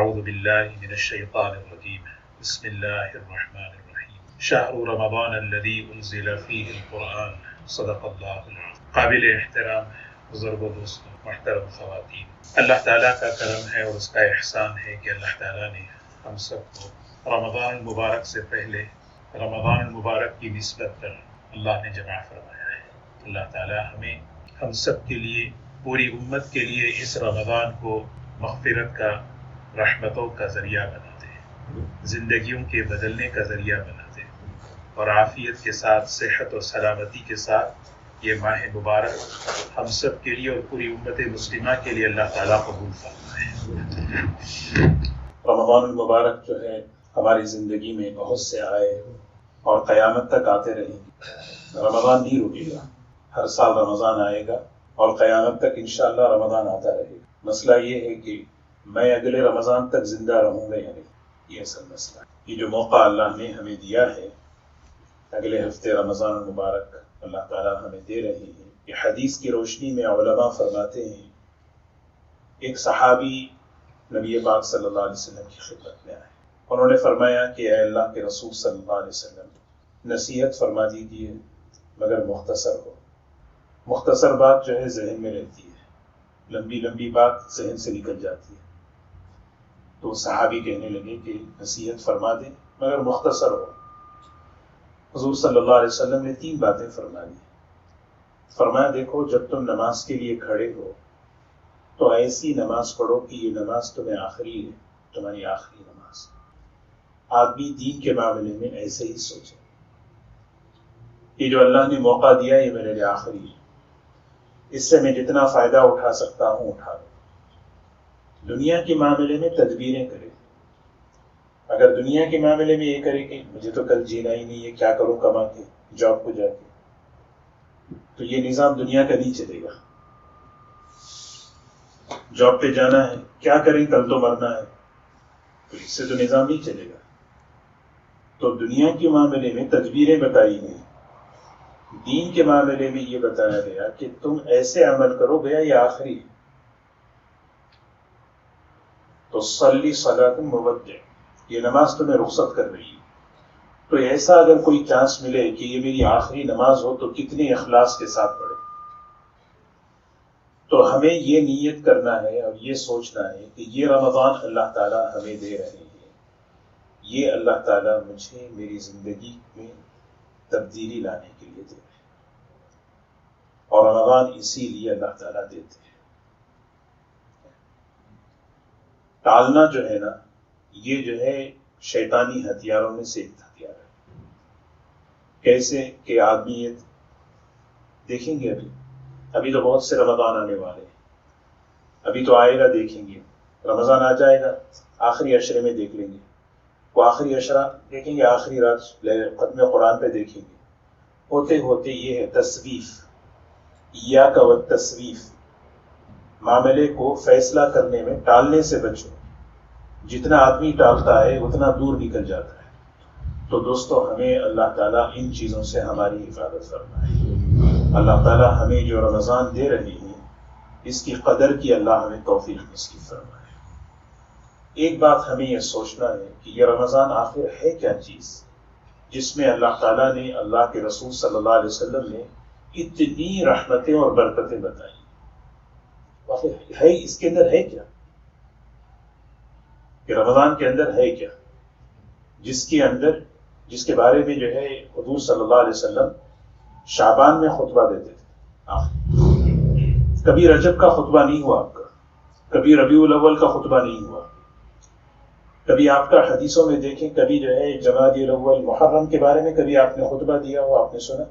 اعوذ باللہ من الشیطان الرجیم بسم اللہ الرحمن الرحیم شہر رمضان الذی انزل فیہ القرآن صدق اللہ العظیم۔ قابل احترام بزرگ و دوستوں، محترم خواتین، اللہ تعالیٰ کا کرم ہے اور اس کا احسان ہے کہ اللہ تعالیٰ نے ہم سب کو رمضان المبارک سے پہلے رمضان المبارک کی نسبت پر اللہ نے جمع فرمایا ہے۔ اللہ تعالیٰ ہمیں ہم سب کے لیے، پوری امت کے لیے اس رمضان کو مغفرت کا، رحمتوں کا ذریعہ بنا دے، زندگیوں کے بدلنے کا ذریعہ بنا دے، اور عافیت کے ساتھ، صحت اور سلامتی کے ساتھ یہ ماہ مبارک ہم سب کے لیے اور پوری امت مسلمہ کے لیے اللہ تعالیٰ قبول فرمائے۔ رمضان المبارک جو ہے ہماری زندگی میں بہت سے آئے اور قیامت تک آتے رہیں گے۔ رمضان نہیں رکے گا، ہر سال رمضان آئے گا اور قیامت تک انشاءاللہ رمضان آتا رہے گا۔ مسئلہ یہ ہے کہ میں اگلے رمضان تک زندہ رہوں گا یا نہیں، یہ اصل مسئلہ ہے۔ یہ جو موقع اللہ نے ہمیں دیا ہے، اگلے ہفتے رمضان المبارک اللہ تعالیٰ ہمیں دے رہے ہیں، یہ حدیث کی روشنی میں علماء فرماتے ہیں، ایک صحابی نبی پاک صلی اللہ علیہ وسلم کی خدمت میں آئے، انہوں نے فرمایا کہ اے اللہ کے رسول صلی اللہ علیہ وسلم، نصیحت فرما دیجیے مگر مختصر ہو۔ مختصر بات جو ہے ذہن میں رہتی ہے، لمبی لمبی بات ذہن سے نکل جاتی ہے۔ تو صحابی کہنے لگے کہ نصیحت فرما دیں مگر مختصر ہو۔ حضور صلی اللہ علیہ وسلم نے 3 باتیں فرما دی۔ فرمایا دیکھو، جب تم نماز کے لیے کھڑے ہو تو ایسی نماز پڑھو کہ یہ نماز تمہیں آخری ہے، تمہاری آخری نماز۔ آدمی دین کے معاملے میں ایسے ہی سوچے، یہ جو اللہ نے موقع دیا یہ میرے لیے آخری ہے، اس سے میں جتنا فائدہ اٹھا سکتا ہوں اٹھا لوں۔ دنیا کے معاملے میں تدبیریں کرے، اگر دنیا کے معاملے میں یہ کرے کہ مجھے تو کل جینا ہی نہیں ہے، کیا کروں کما کے جاب کو جا کے، تو یہ نظام دنیا کا نہیں چلے گا۔ جاب پہ جانا ہے، کیا کریں کل تو مرنا ہے، تو اس سے تو نظام نہیں چلے گا۔ تو دنیا کے معاملے میں تدبیریں بتائی گئی، دین کے معاملے میں یہ بتایا گیا کہ تم ایسے عمل کرو، گیا یہ آخری ہے۔ تو صلی صلاۃ مودع، یہ نماز تمہیں رخصت کر رہی ہے، تو ایسا اگر کوئی چانس ملے کہ یہ میری آخری نماز ہو تو کتنے اخلاص کے ساتھ پڑھے۔ تو ہمیں یہ نیت کرنا ہے اور یہ سوچنا ہے کہ یہ رمضان اللہ تعالیٰ ہمیں دے رہے ہیں، یہ اللہ تعالیٰ مجھے میری زندگی میں تبدیلی لانے کے لیے دے رہے ہیں، اور رمضان اسی لیے اللہ تعالیٰ دیتے ہیں۔ ٹالنا جو ہے نا، یہ جو ہے شیطانی ہتھیاروں میں سے ایک ہتھیار ہے۔ کیسے کہ آدمی یہ دیکھیں گے، ابھی تو بہت سے رمضان آنے والے ہیں، ابھی تو آئے گا، دیکھیں گے، رمضان آ جائے گا، آخری عشرے میں دیکھ لیں گے، وہ آخری عشرہ دیکھیں گے، آخری رات ختم قرآن پہ دیکھیں گے، ہوتے ہوتے یہ ہے تصویف، ایاک والتصویف، معاملے کو فیصلہ کرنے میں ٹالنے سے بچو۔ جتنا آدمی ٹالتا ہے اتنا دور نکل جاتا ہے۔ تو دوستو، ہمیں اللہ تعالیٰ ان چیزوں سے ہماری حفاظت فرمائے۔ اللہ تعالیٰ ہمیں جو رمضان دے رہے ہیں اس کی قدر کی اللہ ہمیں توفیق نصیب فرمائے۔ ایک بات ہمیں یہ سوچنا ہے کہ یہ رمضان آخر ہے کیا چیز جس میں اللہ تعالیٰ نے، اللہ کے رسول صلی اللہ علیہ وسلم نے اتنی رحمتیں اور برکتیں بتائی، آخر ہے اس کے اندر ہے کیا؟ کہ رمضان کے اندر ہے کیا جس کے بارے میں جو ہے حضور صلی اللہ علیہ وسلم شعبان میں خطبہ دیتے تھے۔ کبھی رجب کا خطبہ نہیں ہوا آپ کا، کبھی ربیع الاول کا خطبہ نہیں ہوا، کبھی آپ کا حدیثوں میں دیکھیں، کبھی جو ہے جمادی الاول، محرم کے بارے میں کبھی آپ نے خطبہ دیا ہو، آپ نے سنا؟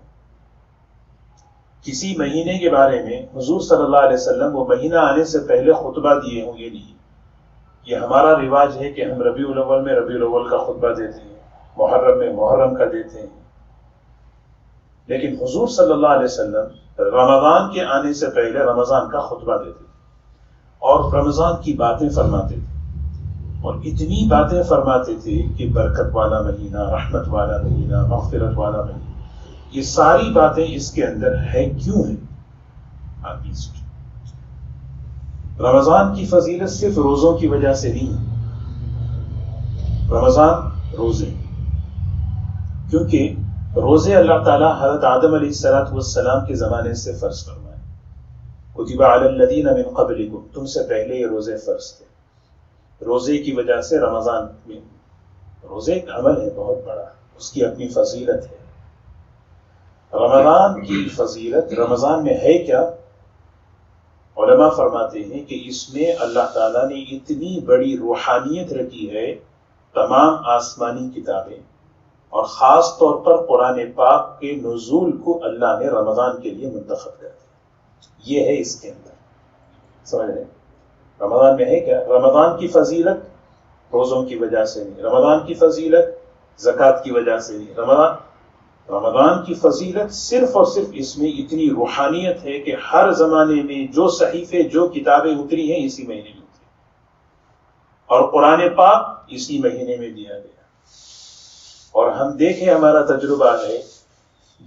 کسی مہینے کے بارے میں حضور صلی اللہ علیہ وسلم وہ مہینہ آنے سے پہلے خطبہ دیے ہوں، یہ نہیں۔ یہ ہمارا رواج ہے کہ ہم ربیع الاول میں ربیع الاول کا خطبہ دیتے ہیں، محرم میں محرم کا دیتے ہیں، لیکن حضور صلی اللہ علیہ وسلم رمضان کے آنے سے پہلے رمضان کا خطبہ دیتے تھے اور رمضان کی باتیں فرماتے تھے، اور اتنی باتیں فرماتے تھے کہ برکت والا مہینہ، رحمت والا مہینہ، مغفرت والا مہینہ، یہ ساری باتیں اس کے اندر ہے۔ کیوں ہے؟ آپ یہ سوچیں، رمضان کی فضیلت صرف روزوں کی وجہ سے نہیں، رمضان روزے، کیونکہ روزے اللہ تعالیٰ حضرت آدم علیہ السلام کے زمانے سے فرض فرمائے. کتب علی الذین من قبلکم، تم سے پہلے یہ روزے فرض تھے. روزے کی وجہ سے رمضان میں، روزے ایک عمل ہے بہت بڑا، اس کی اپنی فضیلت ہے. رمضان کی فضیلت رمضان میں ہے کیا؟ علماء فرماتے ہیں کہ اس میں اللہ تعالیٰ نے اتنی بڑی روحانیت رکھی ہے. تمام آسمانی کتابیں اور خاص طور پر قرآن پاک کے نزول کو اللہ نے رمضان کے لیے منتخب کر دیا. یہ ہے اس کے اندر، سمجھ رہے ہیں؟ رمضان میں ہے کیا؟ رمضان کی فضیلت روزوں کی وجہ سے نہیں، رمضان کی فضیلت زکوٰۃ کی وجہ سے نہیں. رمضان کی فضیلت صرف اور صرف اس میں اتنی روحانیت ہے کہ ہر زمانے میں جو صحیفے جو کتابیں اتری ہیں اسی مہینے میں اتری، اور قرآن پاک اسی مہینے میں دیا گیا. اور ہم دیکھیں، ہمارا تجربہ ہے،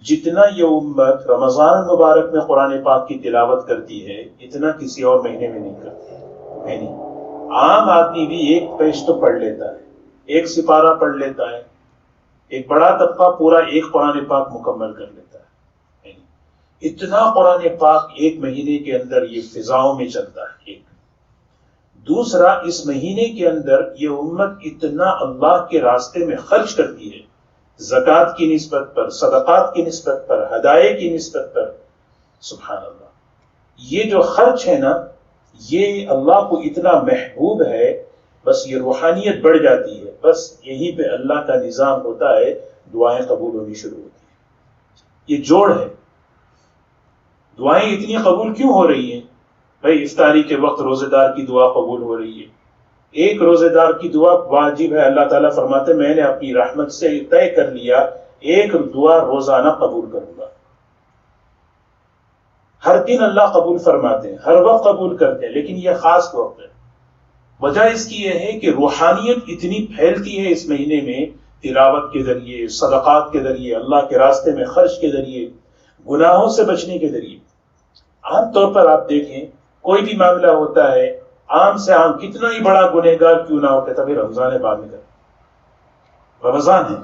جتنا یہ امت رمضان مبارک میں قرآن پاک کی تلاوت کرتی ہے اتنا کسی اور مہینے میں نہیں کرتی ہے. نہیں، عام آدمی بھی ایک پیج تو پڑھ لیتا ہے، ایک سپارہ پڑھ لیتا ہے، ایک بڑا طبقہ پورا ایک قرآن پاک مکمل کر لیتا ہے. اتنا قرآن پاک ایک مہینے کے اندر یہ فضاؤں میں چلتا ہے. ایک دوسرا، اس مہینے کے اندر یہ امت اتنا اللہ کے راستے میں خرچ کرتی ہے، زکوٰۃ کی نسبت پر، صدقات کی نسبت پر، ہدایے کی نسبت پر. سبحان اللہ، یہ جو خرچ ہے نا، یہ اللہ کو اتنا محبوب ہے، بس یہ روحانیت بڑھ جاتی ہے. بس یہیں پہ اللہ کا نظام ہوتا ہے، دعائیں قبول ہونی شروع ہوتی ہیں. یہ جوڑ ہے. دعائیں اتنی قبول کیوں ہو رہی ہیں؟ بھائی افطاری کے وقت روزے دار کی دعا قبول ہو رہی ہے. ایک روزے دار کی دعا واجب ہے. اللہ تعالیٰ فرماتے میں نے اپنی رحمت سے طے کر لیا ایک دعا روزانہ قبول کروں گا. ہر دن اللہ قبول فرماتے ہیں، ہر وقت قبول کرتے ہیں، لیکن یہ خاص وقت ہے. وجہ اس کی یہ ہے کہ روحانیت اتنی پھیلتی ہے اس مہینے میں، تلاوت کے ذریعے، صدقات کے ذریعے، اللہ کے راستے میں خرچ کے ذریعے، گناہوں سے بچنے کے ذریعے. عام طور پر آپ دیکھیں، کوئی بھی معاملہ ہوتا ہے، عام سے عام کتنا ہی بڑا گنہگار کیوں نہ ہو، کہتا ہے رمضان ہے بعد میں کر. رمضان ہے،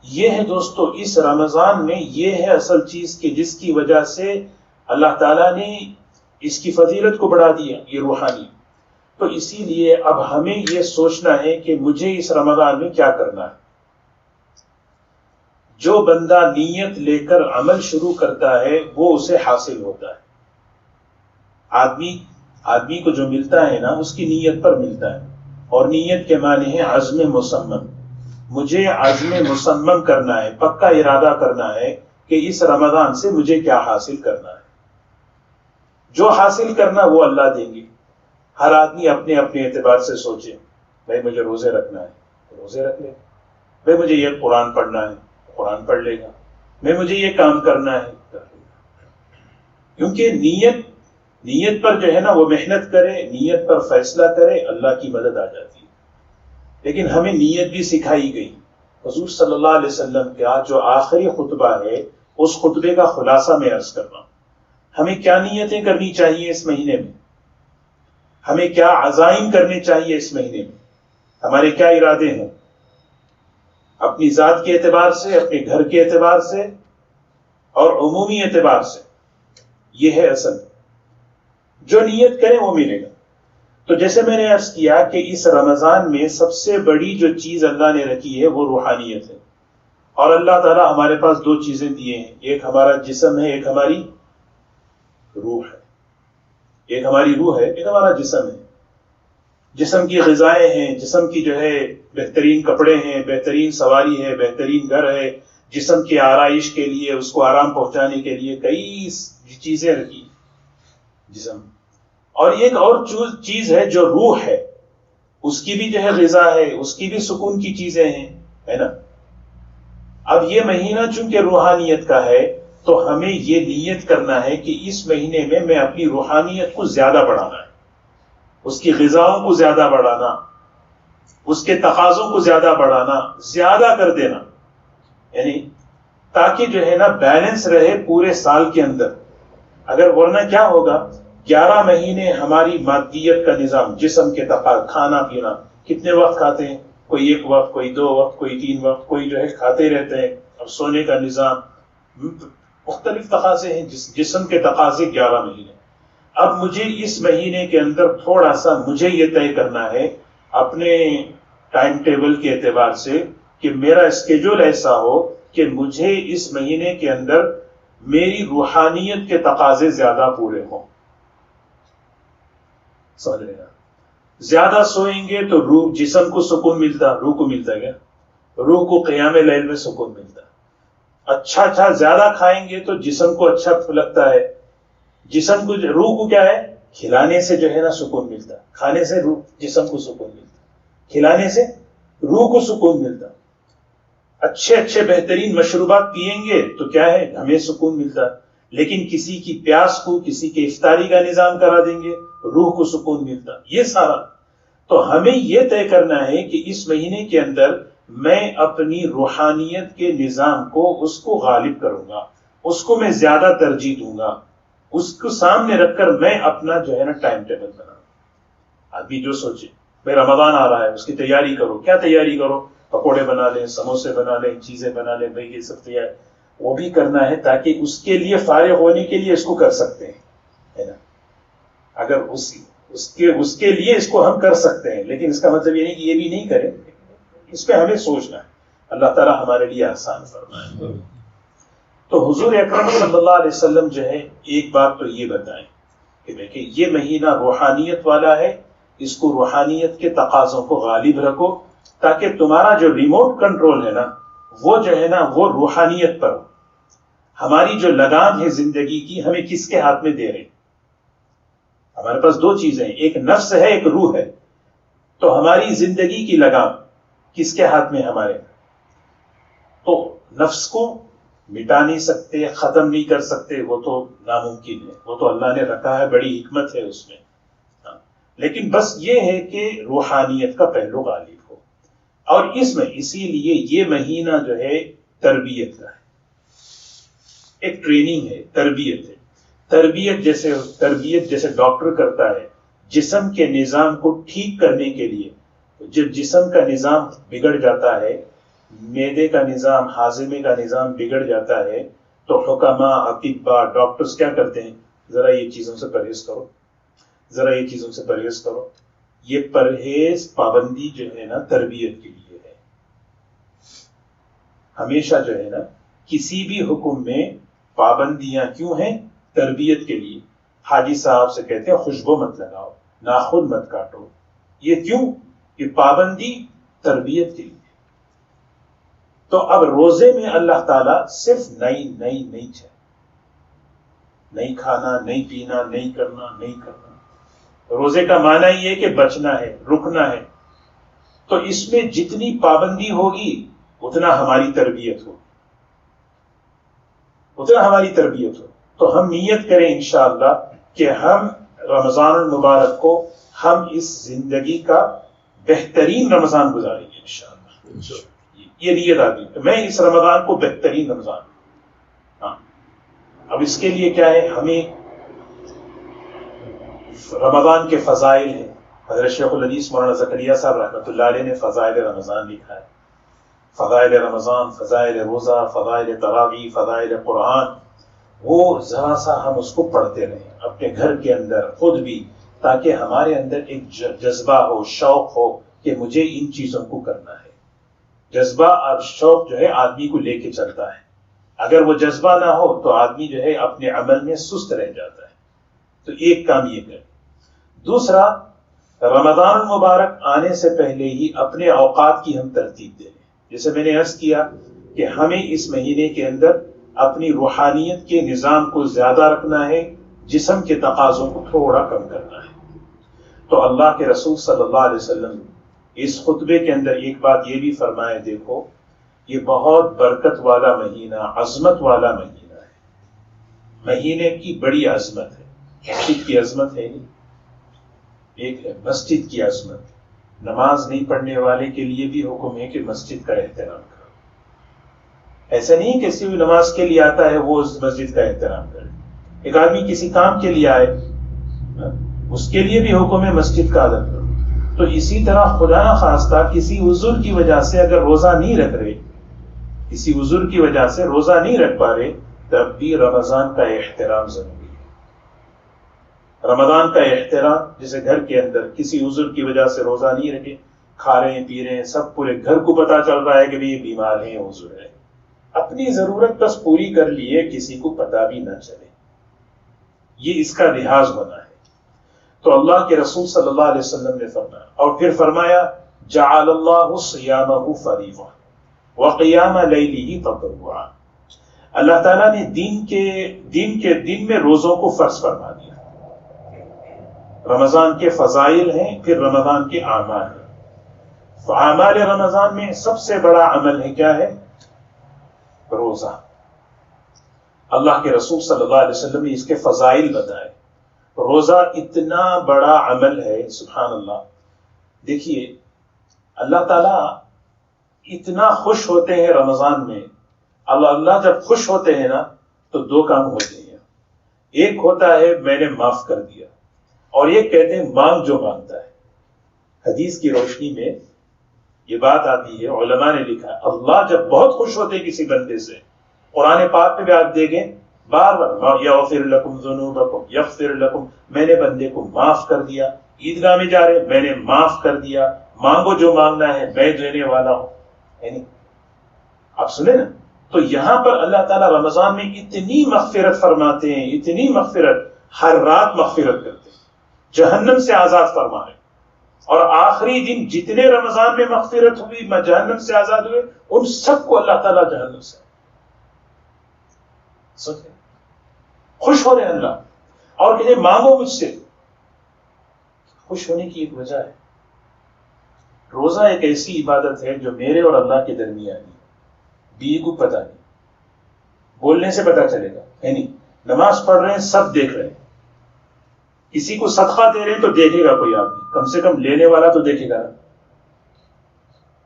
یہ ہے دوستو، اس رمضان میں یہ ہے اصل چیز کہ جس کی وجہ سے اللہ تعالیٰ نے اس کی فضیلت کو بڑھا دیا، یہ روحانی. تو اسی لیے اب ہمیں یہ سوچنا ہے کہ مجھے اس رمضان میں کیا کرنا ہے. جو بندہ نیت لے کر عمل شروع کرتا ہے وہ اسے حاصل ہوتا ہے. آدمی کو جو ملتا ہے نا اس کی نیت پر ملتا ہے، اور نیت کے معنی ہے عزم مصمم. مجھے عزم مصمم کرنا ہے، پکا ارادہ کرنا ہے کہ اس رمضان سے مجھے کیا حاصل کرنا ہے. جو حاصل کرنا وہ اللہ دیں گے. ہر آدمی اپنے اپنے اعتبار سے سوچے، بھائی مجھے روزے رکھنا ہے روزے رکھ لے گا، بھائی مجھے یہ قرآن پڑھنا ہے قرآن پڑھ لے گا، میں مجھے یہ کام کرنا ہے کر لے گا. کیونکہ نیت پر جو ہے نا وہ محنت کرے، نیت پر فیصلہ کرے، اللہ کی مدد آ جاتی ہے. لیکن ہمیں نیت بھی سکھائی گئی. حضور صلی اللہ علیہ وسلم کا جو آخری خطبہ ہے اس خطبے کا خلاصہ میں عرض کر رہا ہوں. ہمیں کیا نیتیں کرنی چاہیے اس مہینے میں، ہمیں کیا عزائم کرنے چاہیے اس مہینے میں، ہمارے کیا ارادے ہیں اپنی ذات کے اعتبار سے، اپنے گھر کے اعتبار سے اور عمومی اعتبار سے. یہ ہے اصل، جو نیت کریں وہ ملے گا. تو جیسے میں نے عرض کیا کہ اس رمضان میں سب سے بڑی جو چیز اللہ نے رکھی ہے وہ روحانیت ہے. اور اللہ تعالیٰ ہمارے پاس دو چیزیں دیے ہیں، ایک ہمارا جسم ہے، ایک ہماری روح ہے. ایک ہماری روح ہے، ایک ہمارا جسم ہے. جسم کی غذائیں ہیں، جسم کی جو ہے بہترین کپڑے ہیں، بہترین سواری ہے، بہترین گھر ہے، جسم کی آرائش کے لیے، اس کو آرام پہنچانے کے لیے کئی چیزیں رکھی جسم. اور ایک اور چیز ہے جو روح ہے، اس کی بھی جو ہے غذا ہے، اس کی بھی سکون کی چیزیں ہیں، ہے نا. اب یہ مہینہ چونکہ روحانیت کا ہے تو ہمیں یہ نیت کرنا ہے کہ اس مہینے میں میں اپنی روحانیت کو زیادہ بڑھانا ہے، اس کی غذاؤں کو زیادہ بڑھانا، اس کے تقاضوں کو زیادہ بڑھانا، زیادہ کر دینا، یعنی تاکہ جو ہے نا بیلنس رہے پورے سال کے اندر. اگر ورنہ کیا ہوگا، 11 مہینے ہماری مادیت کا نظام، جسم کے تقاضے، کھانا پینا، کتنے وقت کھاتے ہیں؟ کوئی 1 وقت، کوئی 2 وقت، کوئی 3 وقت، کوئی جو ہے کھاتے رہتے ہیں. اب سونے کا نظام، مختلف تقاضے ہیں. جسم کے تقاضے 11 مہینے. اب مجھے اس مہینے کے اندر تھوڑا سا مجھے یہ طے کرنا ہے اپنے ٹائم ٹیبل کے اعتبار سے کہ میرا اسکیجول ایسا ہو کہ مجھے اس مہینے کے اندر میری روحانیت کے تقاضے زیادہ پورے ہوں. سمجھ رہے ہیں؟ زیادہ سوئیں گے تو روح، جسم کو سکون ملتا، روح کو ملتا ہے کیا؟ روح کو قیام لیل میں سکون ملتا. اچھا زیادہ کھائیں گے تو جسم کو اچھا لگتا ہے. جسم کو، روح کو کیا ہے؟ کھلانے سے جو ہے نا سکون ملتا. کھانے سے روح، جسم کو سکون ملتا. کھلانے سے روح کو سکون ملتا. اچھے بہترین مشروبات پیئیں گے تو کیا ہے؟ ہمیں سکون ملتا. لیکن کسی کی پیاس کو، کسی کے افطاری کا نظام کرا دیں گے، روح کو سکون ملتا. یہ سارا تو ہمیں یہ طے کرنا ہے کہ اس مہینے کے اندر میں اپنی روحانیت کے نظام کو، اس کو غالب کروں گا، اس کو میں زیادہ ترجیح دوں گا. اس کو سامنے رکھ کر میں اپنا جو ہے نا ٹائم ٹیبل بناؤں. آدمی جو سوچے بھائی رمضان آ رہا ہے، اس کی تیاری کرو. کیا تیاری کرو؟ پکوڑے بنا لیں، سموسے بنا لیں، چیزیں بنا لیں. بھائی یہ سب تیار وہ بھی کرنا ہے تاکہ اس کے لیے فارغ ہونے کے لیے اس کو کر سکتے ہیں، ہے نا. اگر اس کے لیے اس کو ہم کر سکتے ہیں، لیکن اس کا مطلب یہ نہیں کہ یہ بھی نہیں کریں. اس پہ ہمیں سوچنا ہے. اللہ تعالیٰ ہمارے لیے آسان فرمائے. تو حضور اکرم صلی اللہ علیہ وسلم جو ہے ایک بات تو یہ بتائیں کہ دیکھیں یہ مہینہ روحانیت والا ہے، اس کو روحانیت کے تقاضوں کو غالب رکھو تاکہ تمہارا جو ریموٹ کنٹرول ہے نا وہ جو ہے نا وہ روحانیت پر ہو. ہماری جو لگام ہے زندگی کی، ہمیں کس کے ہاتھ میں دے رہے ہیں؟ ہمارے پاس 2 چیزیں ہیں، ایک نفس ہے، ایک روح ہے. تو ہماری زندگی کی لگام کس کے ہاتھ میں؟ ہمارے. تو نفس کو مٹا نہیں سکتے، ختم نہیں کر سکتے، وہ تو ناممکن ہے. وہ تو اللہ نے رکھا ہے، بڑی حکمت ہے اس میں. لیکن بس یہ ہے کہ روحانیت کا پہلو غالب ہو. اور اس میں اسی لیے یہ مہینہ جو ہے تربیت کا ہے، ایک ٹریننگ ہے، تربیت ہے. تربیت جیسے ڈاکٹر کرتا ہے جسم کے نظام کو ٹھیک کرنے کے لیے. جب جسم کا نظام بگڑ جاتا ہے، معدے کا نظام، ہاضمے کا نظام بگڑ جاتا ہے، تو حکماء، اطباء، ڈاکٹرز کیا کرتے ہیں؟ ذرا یہ چیزوں سے پرہیز کرو، ذرا یہ چیزوں سے پرہیز کرو. یہ پرہیز، پابندی جو ہے نا تربیت کے لیے ہے. ہمیشہ جو ہے نا کسی بھی حکم میں پابندیاں کیوں ہیں؟ تربیت کے لیے. حاجی صاحب سے کہتے ہیں خوشبو مت لگاؤ، ناخن مت کاٹو. یہ کیوں؟ یہ پابندی تربیت کے لیے. تو اب روزے میں اللہ تعالیٰ صرف نہیں چاہے، نہیں کھانا، نہیں پینا، نہیں کرنا. روزے کا معنی یہ ہے کہ بچنا ہے، رکنا ہے. تو اس میں جتنی پابندی ہوگی اتنا ہماری تربیت ہو. تو ہم نیت کریں انشاءاللہ کہ ہم رمضان المبارک کو ہم اس زندگی کا بہترین رمضان گزاریں گے انشاءاللہ. یہ نیت آتی ہے میں اس رمضان کو بہترین رمضان. ہاں اب اس کے لیے کیا ہے؟ ہمیں رمضان کے فضائل ہیں. حضرت شیخ الحدیث مولانا زکریا صاحب رحمۃ اللہ علیہ نے فضائل رمضان لکھا ہے. فضائل رمضان، فضائل روزہ، فضائل تراویح، فضائل قرآن. وہ ذرا سا ہم اس کو پڑھتے رہیں اپنے گھر کے اندر خود بھی، تاکہ ہمارے اندر ایک جذبہ ہو، شوق ہو کہ مجھے ان چیزوں کو کرنا ہے. جذبہ اور شوق جو ہے آدمی کو لے کے چلتا ہے. اگر وہ جذبہ نہ ہو تو آدمی جو ہے اپنے عمل میں سست رہ جاتا ہے. تو ایک کام یہ کریں. دوسرا، رمضان المبارک آنے سے پہلے ہی اپنے اوقات کی ہم ترتیب دیں. جیسے میں نے عرض کیا کہ ہمیں اس مہینے کے اندر اپنی روحانیت کے نظام کو زیادہ رکھنا ہے، جسم کے تقاضوں کو تھوڑا کم کرنا ہے. تو اللہ کے رسول صلی اللہ علیہ وسلم اس خطبے کے اندر ایک بات یہ بھی فرمائے، دیکھو یہ بہت برکت والا مہینہ، عظمت والا مہینہ ہے. مہینے کی بڑی عظمت ہے. مسجد کی عظمت ہے نہیں، ایک ہے مسجد کی عظمت. نماز نہیں پڑھنے والے کے لیے بھی حکم ہے کہ مسجد کا احترام کرو. ایسا نہیں کہ کسی بھی نماز کے لیے آتا ہے وہ اس مسجد کا احترام کرے. ایک آدمی کسی کام کے لیے آئے، اس کے لیے بھی حکم ہے مسجد کا ادب کرو. تو اسی طرح خدا نہ خواستہ کسی عذر کی وجہ سے اگر روزہ نہیں رکھ رہے، کسی عذر کی وجہ سے روزہ نہیں رکھ پا رہے، تب بھی رمضان کا احترام ضروری ہے۔ رمضان کا احترام، جیسے گھر کے اندر کسی عذر کی وجہ سے روزہ نہیں رکھے، کھا رہے ہیں پی رہے ہیں، سب پورے گھر کو پتا چل رہا ہے کہ یہ بیمار ہیں، عذر ہے، اپنی ضرورت بس پوری کر لیے، کسی کو پتا بھی نہ چلے، یہ اس کا لحاظ ہونا ہے۔ تو اللہ کے رسول صلی اللہ علیہ وسلم نے فرمایا، اور پھر فرمایا جعل اللہ صیامہ فریضہ وقیام لیلہ تطوعا، اللہ تعالیٰ نے دین میں روزوں کو فرض فرما دیا۔ رمضان کے فضائل ہیں، پھر رمضان کے اعمال ہیں۔ تو اعمال رمضان میں سب سے بڑا عمل ہے کیا ہے؟ روزہ۔ اللہ کے رسول صلی اللہ علیہ وسلم نے اس کے فضائل بتائے۔ روزہ اتنا بڑا عمل ہے، سبحان اللہ۔ دیکھیے اللہ تعالیٰ اتنا خوش ہوتے ہیں رمضان میں، اللہ جب خوش ہوتے ہیں نا تو دو کام ہوتے ہیں، ایک ہوتا ہے میں نے معاف کر دیا، اور ایک کہتے ہیں مانگ جو مانگتا ہے۔ حدیث کی روشنی میں یہ بات آتی ہے، علماء نے لکھا اللہ جب بہت خوش ہوتے ہیں کسی بندے سے، قرآن پاک میں بھی آپ دیکھیں بار بار یغفر لکم ذنوبکم یغفر لکم، میں نے بندے کو معاف کر دیا۔ عیدگاہ میں جا رہے میں نے معاف کر دیا، مانگو جو مانگنا ہے میں دینے والا ہوں، یعنی آپ سنیں نا۔ تو یہاں پر اللہ تعالیٰ رمضان میں اتنی مغفرت فرماتے ہیں، اتنی مغفرت، ہر رات مغفرت کرتے ہیں، جہنم سے آزاد فرما رہے ہیں، اور آخری دن جتنے رمضان میں مغفرت ہوئی، جہنم سے آزاد ہوئے، ان سب کو اللہ تعالیٰ جہنم سے سوچیں، خوش ہو رہے ہیں اللہ، اور کہتے مانگو مجھ سے۔ خوش ہونے کی ایک وجہ ہے، روزہ ایک ایسی عبادت ہے جو میرے اور اللہ کے درمیان ہے، بیوی کو پتہ نہیں، بولنے سے پتہ چلے گا، ہے نہیں، نماز پڑھ رہے ہیں سب دیکھ رہے ہیں، کسی کو صدقہ دے رہے ہیں تو دیکھے گا کوئی آدمی، کم سے کم لینے والا تو دیکھے گا نا،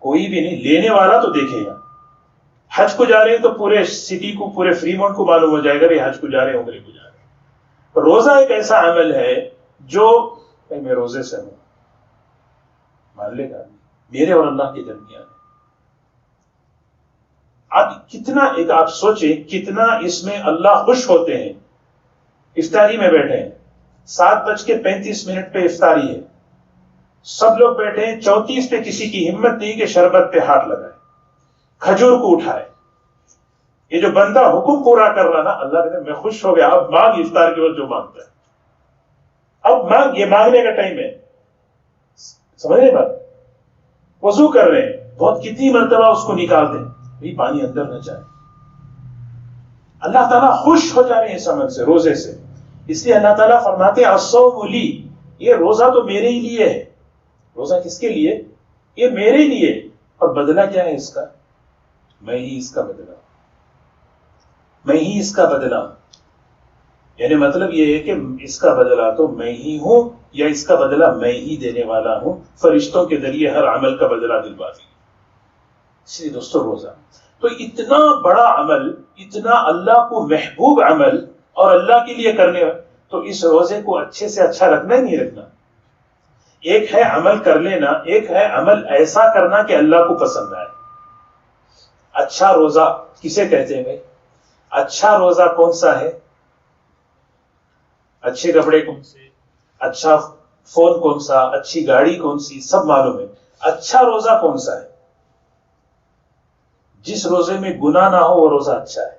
کوئی بھی نہیں، لینے والا تو دیکھے گا۔ حج کو جا رہے ہیں تو پورے سٹی کو، پورے فریمونٹ کو معلوم ہو جائے گا کہ حج کو جا رہے ہیں، عمرے کو جا رہے ہیں۔ روزہ ایک ایسا عمل ہے جو میں روزے سے ہوں، مان لے گا میرے اور اللہ کے درمیان ہے۔ اب کتنا، ایک آپ سوچیں کتنا اس میں اللہ خوش ہوتے ہیں۔ افطاری میں بیٹھے ہیں، 7:35 پہ افطاری ہے، سب لوگ بیٹھے ہیں، 34 پہ کسی کی ہمت نہیں کہ شربت پہ ہاتھ لگائے، کھجور کو اٹھائے۔ یہ جو بندہ حکم پورا کر رہا نا، اللہ کہتے ہیں میں خوش ہو گیا، اب مانگ افطار کے وقت جو مانگتا ہے، اب مانگ، یہ مانگنے کا ٹائم ہے، سمجھ رہے بات؟ وضو کر رہے ہیں، بہت کتنی مرتبہ اس کو نکال دیں، بھی پانی اندر نہ جائے۔ اللہ تعالیٰ خوش ہو جا رہے ہیں اس عمل سے، روزے سے۔ اس لیے اللہ تعالیٰ فرماتے ہیں الصوم لی، یہ روزہ تو میرے ہی لیے ہے۔ روزہ کس کے لیے؟ یہ میرے لیے، اور بدلہ کیا ہے اس کا؟ میں ہی اس کا بدلہ، میں ہی اس کا بدلہ ہوں۔ یعنی مطلب یہ ہے کہ اس کا بدلہ تو میں ہی ہوں، یا اس کا بدلہ میں ہی دینے والا ہوں، فرشتوں کے ذریعے ہر عمل کا بدلہ دلواتی۔ اس لیے دوستو روزہ تو اتنا بڑا عمل، اتنا اللہ کو محبوب عمل، اور اللہ کے لیے کرنے، تو اس روزے کو اچھے سے اچھا رکھنا ہی نہیں رکھنا۔ ایک ہے عمل کر لینا، ایک ہے عمل ایسا کرنا کہ اللہ کو پسند آئے۔ اچھا روزہ کسے کہتے ہیں بھائی؟ اچھا روزہ کون سا ہے؟ اچھے کپڑے کون سے، اچھا فون کون سا، اچھی گاڑی کون سی، سب معلوم ہے۔ اچھا روزہ کون سا ہے؟ جس روزے میں گناہ نہ ہو وہ روزہ اچھا ہے،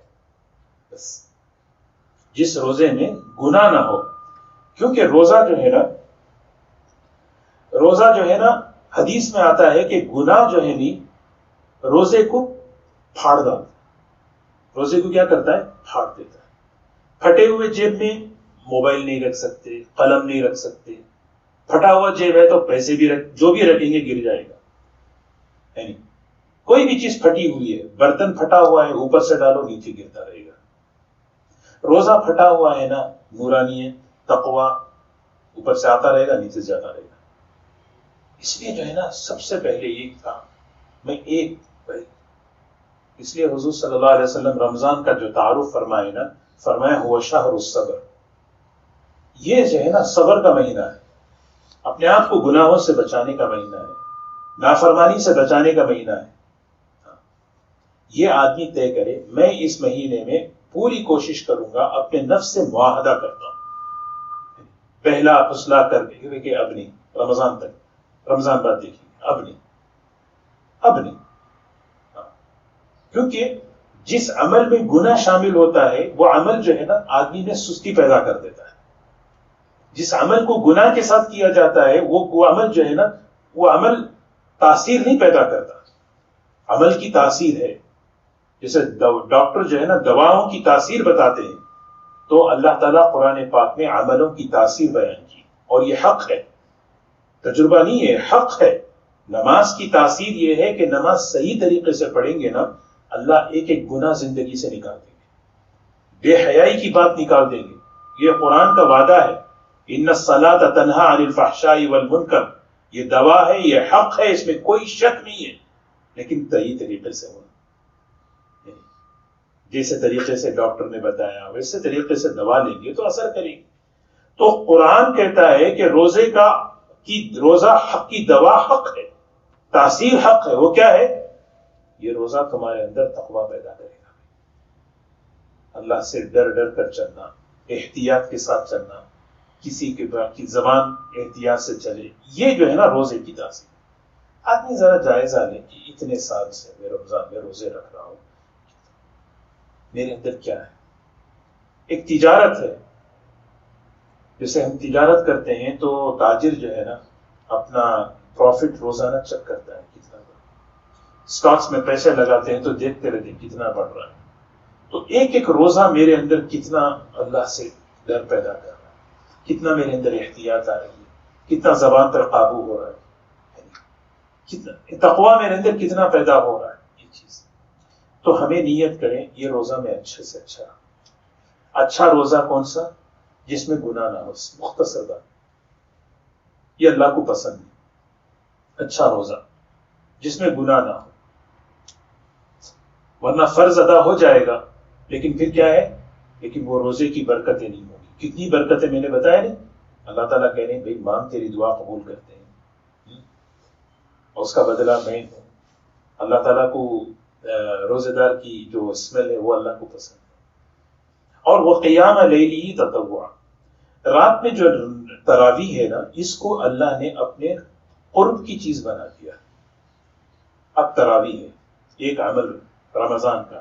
بس جس روزے میں گناہ نہ ہو۔ کیونکہ روزہ جو ہے نا حدیث میں آتا ہے کہ گناہ جو ہے نہیں، روزے کو پھاڑ ڈالتا ہے، روزے کو کیا کرتا ہے؟ پھاڑ دیتا ہے۔ پھٹے ہوئے جیب میں موبائل نہیں رکھ سکتے، قلم نہیں رکھ سکتے، پھٹا ہوا جیب ہے تو پیسے بھی جو بھی رکھیں گے گر جائے گا، یعنی کوئی بھی چیز پھٹی ہوئی ہے، برتن پھٹا ہوا ہے، اوپر سے ڈالو نیچے گرتا رہے گا۔ روزہ پھٹا ہوا ہے نا، نورانی ہے، تقوی، اوپر سے آتا رہے گا نیچے سے جاتا رہے گا۔ اس لیے جو ہے نا سب سے پہلے یہ کام میں اس لیے حضور صلی اللہ علیہ وسلم رمضان کا جو تعارف فرمائے نا، فرمایا ہوا شہر الصبر، یہ جو ہے نا صبر کا مہینہ ہے۔ اپنے آپ کو گناہوں سے بچانے کا مہینہ ہے، نافرمانی سے بچانے کا مہینہ ہے. یہ آدمی طے کرے میں اس مہینے میں پوری کوشش کروں گا، اپنے نفس سے معاہدہ کرتا ہوں، پہلا فیصلہ کر کے کہ اب نہیں، رمضان تک، رمضان بعد دیکھیے، اب نہیں، اب نہیں. کیونکہ جس عمل میں گناہ شامل ہوتا ہے وہ عمل جو ہے نا آدمی میں سستی پیدا کر دیتا ہے. جس عمل کو گناہ کے ساتھ کیا جاتا ہے وہ عمل جو ہے نا وہ عمل تاثیر نہیں پیدا کرتا. عمل کی تاثیر ہے. جیسے ڈاکٹر جو ہے نا دواؤں کی تاثیر بتاتے ہیں، تو اللہ تعالیٰ قرآن پاک میں عملوں کی تاثیر بیان کی، اور یہ حق ہے، تجربہ نہیں ہے، حق ہے. نماز کی تاثیر یہ ہے کہ نماز صحیح طریقے سے پڑھیں گے نا اللہ ایک ایک گناہ زندگی سے نکال دیں گے، بے حیائی کی بات نکال دیں گے. یہ قرآن کا وعدہ ہے، ان الصلاۃ تنہی عن الفحشاء والمنکر. یہ دوا ہے، یہ حق ہے، اس میں کوئی شک نہیں ہے، لیکن صحیح طریقے سے ہونا. جیسے طریقے سے ڈاکٹر نے بتایا ویسے طریقے سے دوا لیں گے تو اثر کرے گی. تو قرآن کہتا ہے کہ روزہ حق کی دوا حق ہے، تاثیر حق ہے. وہ کیا ہے؟ یہ روزہ تمہارے اندر تقویٰ پیدا کرے گا، اللہ سے ڈر ڈر کر چلنا، احتیاط کے ساتھ چلنا، کسی کی زبان احتیاط سے چلے. یہ جو ہے نا روزے کی تاثیر. آدمی ذرا جائزہ لے کہ اتنے سال سے میں رمضان میں روزے رکھ رہا ہوں، میرے اندر کیا ہے. ایک تجارت ہے، جیسے ہم تجارت کرتے ہیں تو تاجر جو ہے نا اپنا پروفٹ روزانہ چیک کرتا ہے کتنا بڑھ رہا ہے. اسٹاکس میں پیسے لگاتے ہیں تو دیکھتے رہتے ہیں کتنا بڑھ رہا ہے. تو ایک ایک روزہ میرے اندر کتنا اللہ سے ڈر پیدا کر رہا ہے، کتنا میرے اندر احتیاط آ رہی ہے، کتنا زبان پر قابو ہو رہا ہے، کتنا تقویٰ میرے اندر کتنا پیدا ہو رہا ہے. یہ چیز تو ہمیں نیت کریں یہ روزہ میں اچھے سے اچھا روزہ کون سا؟ جس میں گناہ نہ ہو، مختصر بات، یہ اللہ کو پسند ہے. اچھا روزہ جس میں گناہ نہ ہو، ورنہ فرض ادا ہو جائے گا لیکن پھر کیا ہے، لیکن وہ روزے کی برکتیں نہیں ہوگی. کتنی برکتیں میں نے بتایا نہیں. اللہ تعالیٰ کہہ رہے ہیں بھائی مانگ تیری دعا قبول کرتے ہیں اور اس کا بدلہ میں ہوں. اللہ تعالیٰ کو روزے دار کی جو اسمیل ہے وہ اللہ کو پسند ہے. اور وہ قیام لیلی تطوع، رات میں جو تراویح ہے نا اس کو اللہ نے اپنے قرب کی چیز بنا دیا. اب تراویح ہے ایک عمل رمضان کا،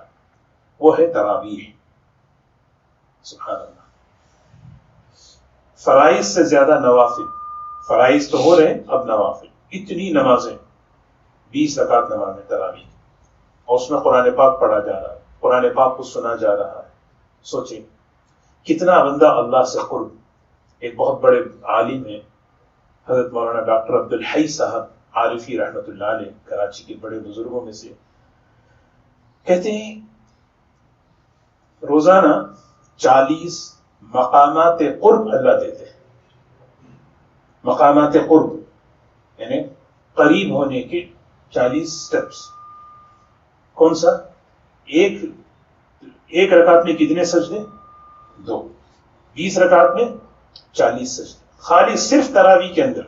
وہ ہے تراویح. سبحان اللہ. فرائض سے زیادہ نوافل. فرائض تو ہو رہے ہیں، اب نوافل اتنی نمازیں، 20 رکعت نمازیں تراویح، اور اس میں قرآن پاک پڑھا جا رہا ہے، قرآن پاک کو سنا جا رہا ہے. سوچیں کتنا بندہ اللہ سے قرب. ایک بہت بڑے عالم ہیں حضرت مولانا ڈاکٹر عبدالحی صاحب عارفی رحمۃ اللہ علیہ، کراچی کے بڑے بزرگوں میں سے، کہتے ہیں روزانہ 40 مقامات قرب اللہ دیتے ہیں. مقامات قرب یعنی قریب ہونے کے 40 سٹیپس. کون سا؟ ایک رکعت میں کتنے سجدے؟ 2. 20 رکعت میں 40 سجدے. خالی صرف تراویح کے اندر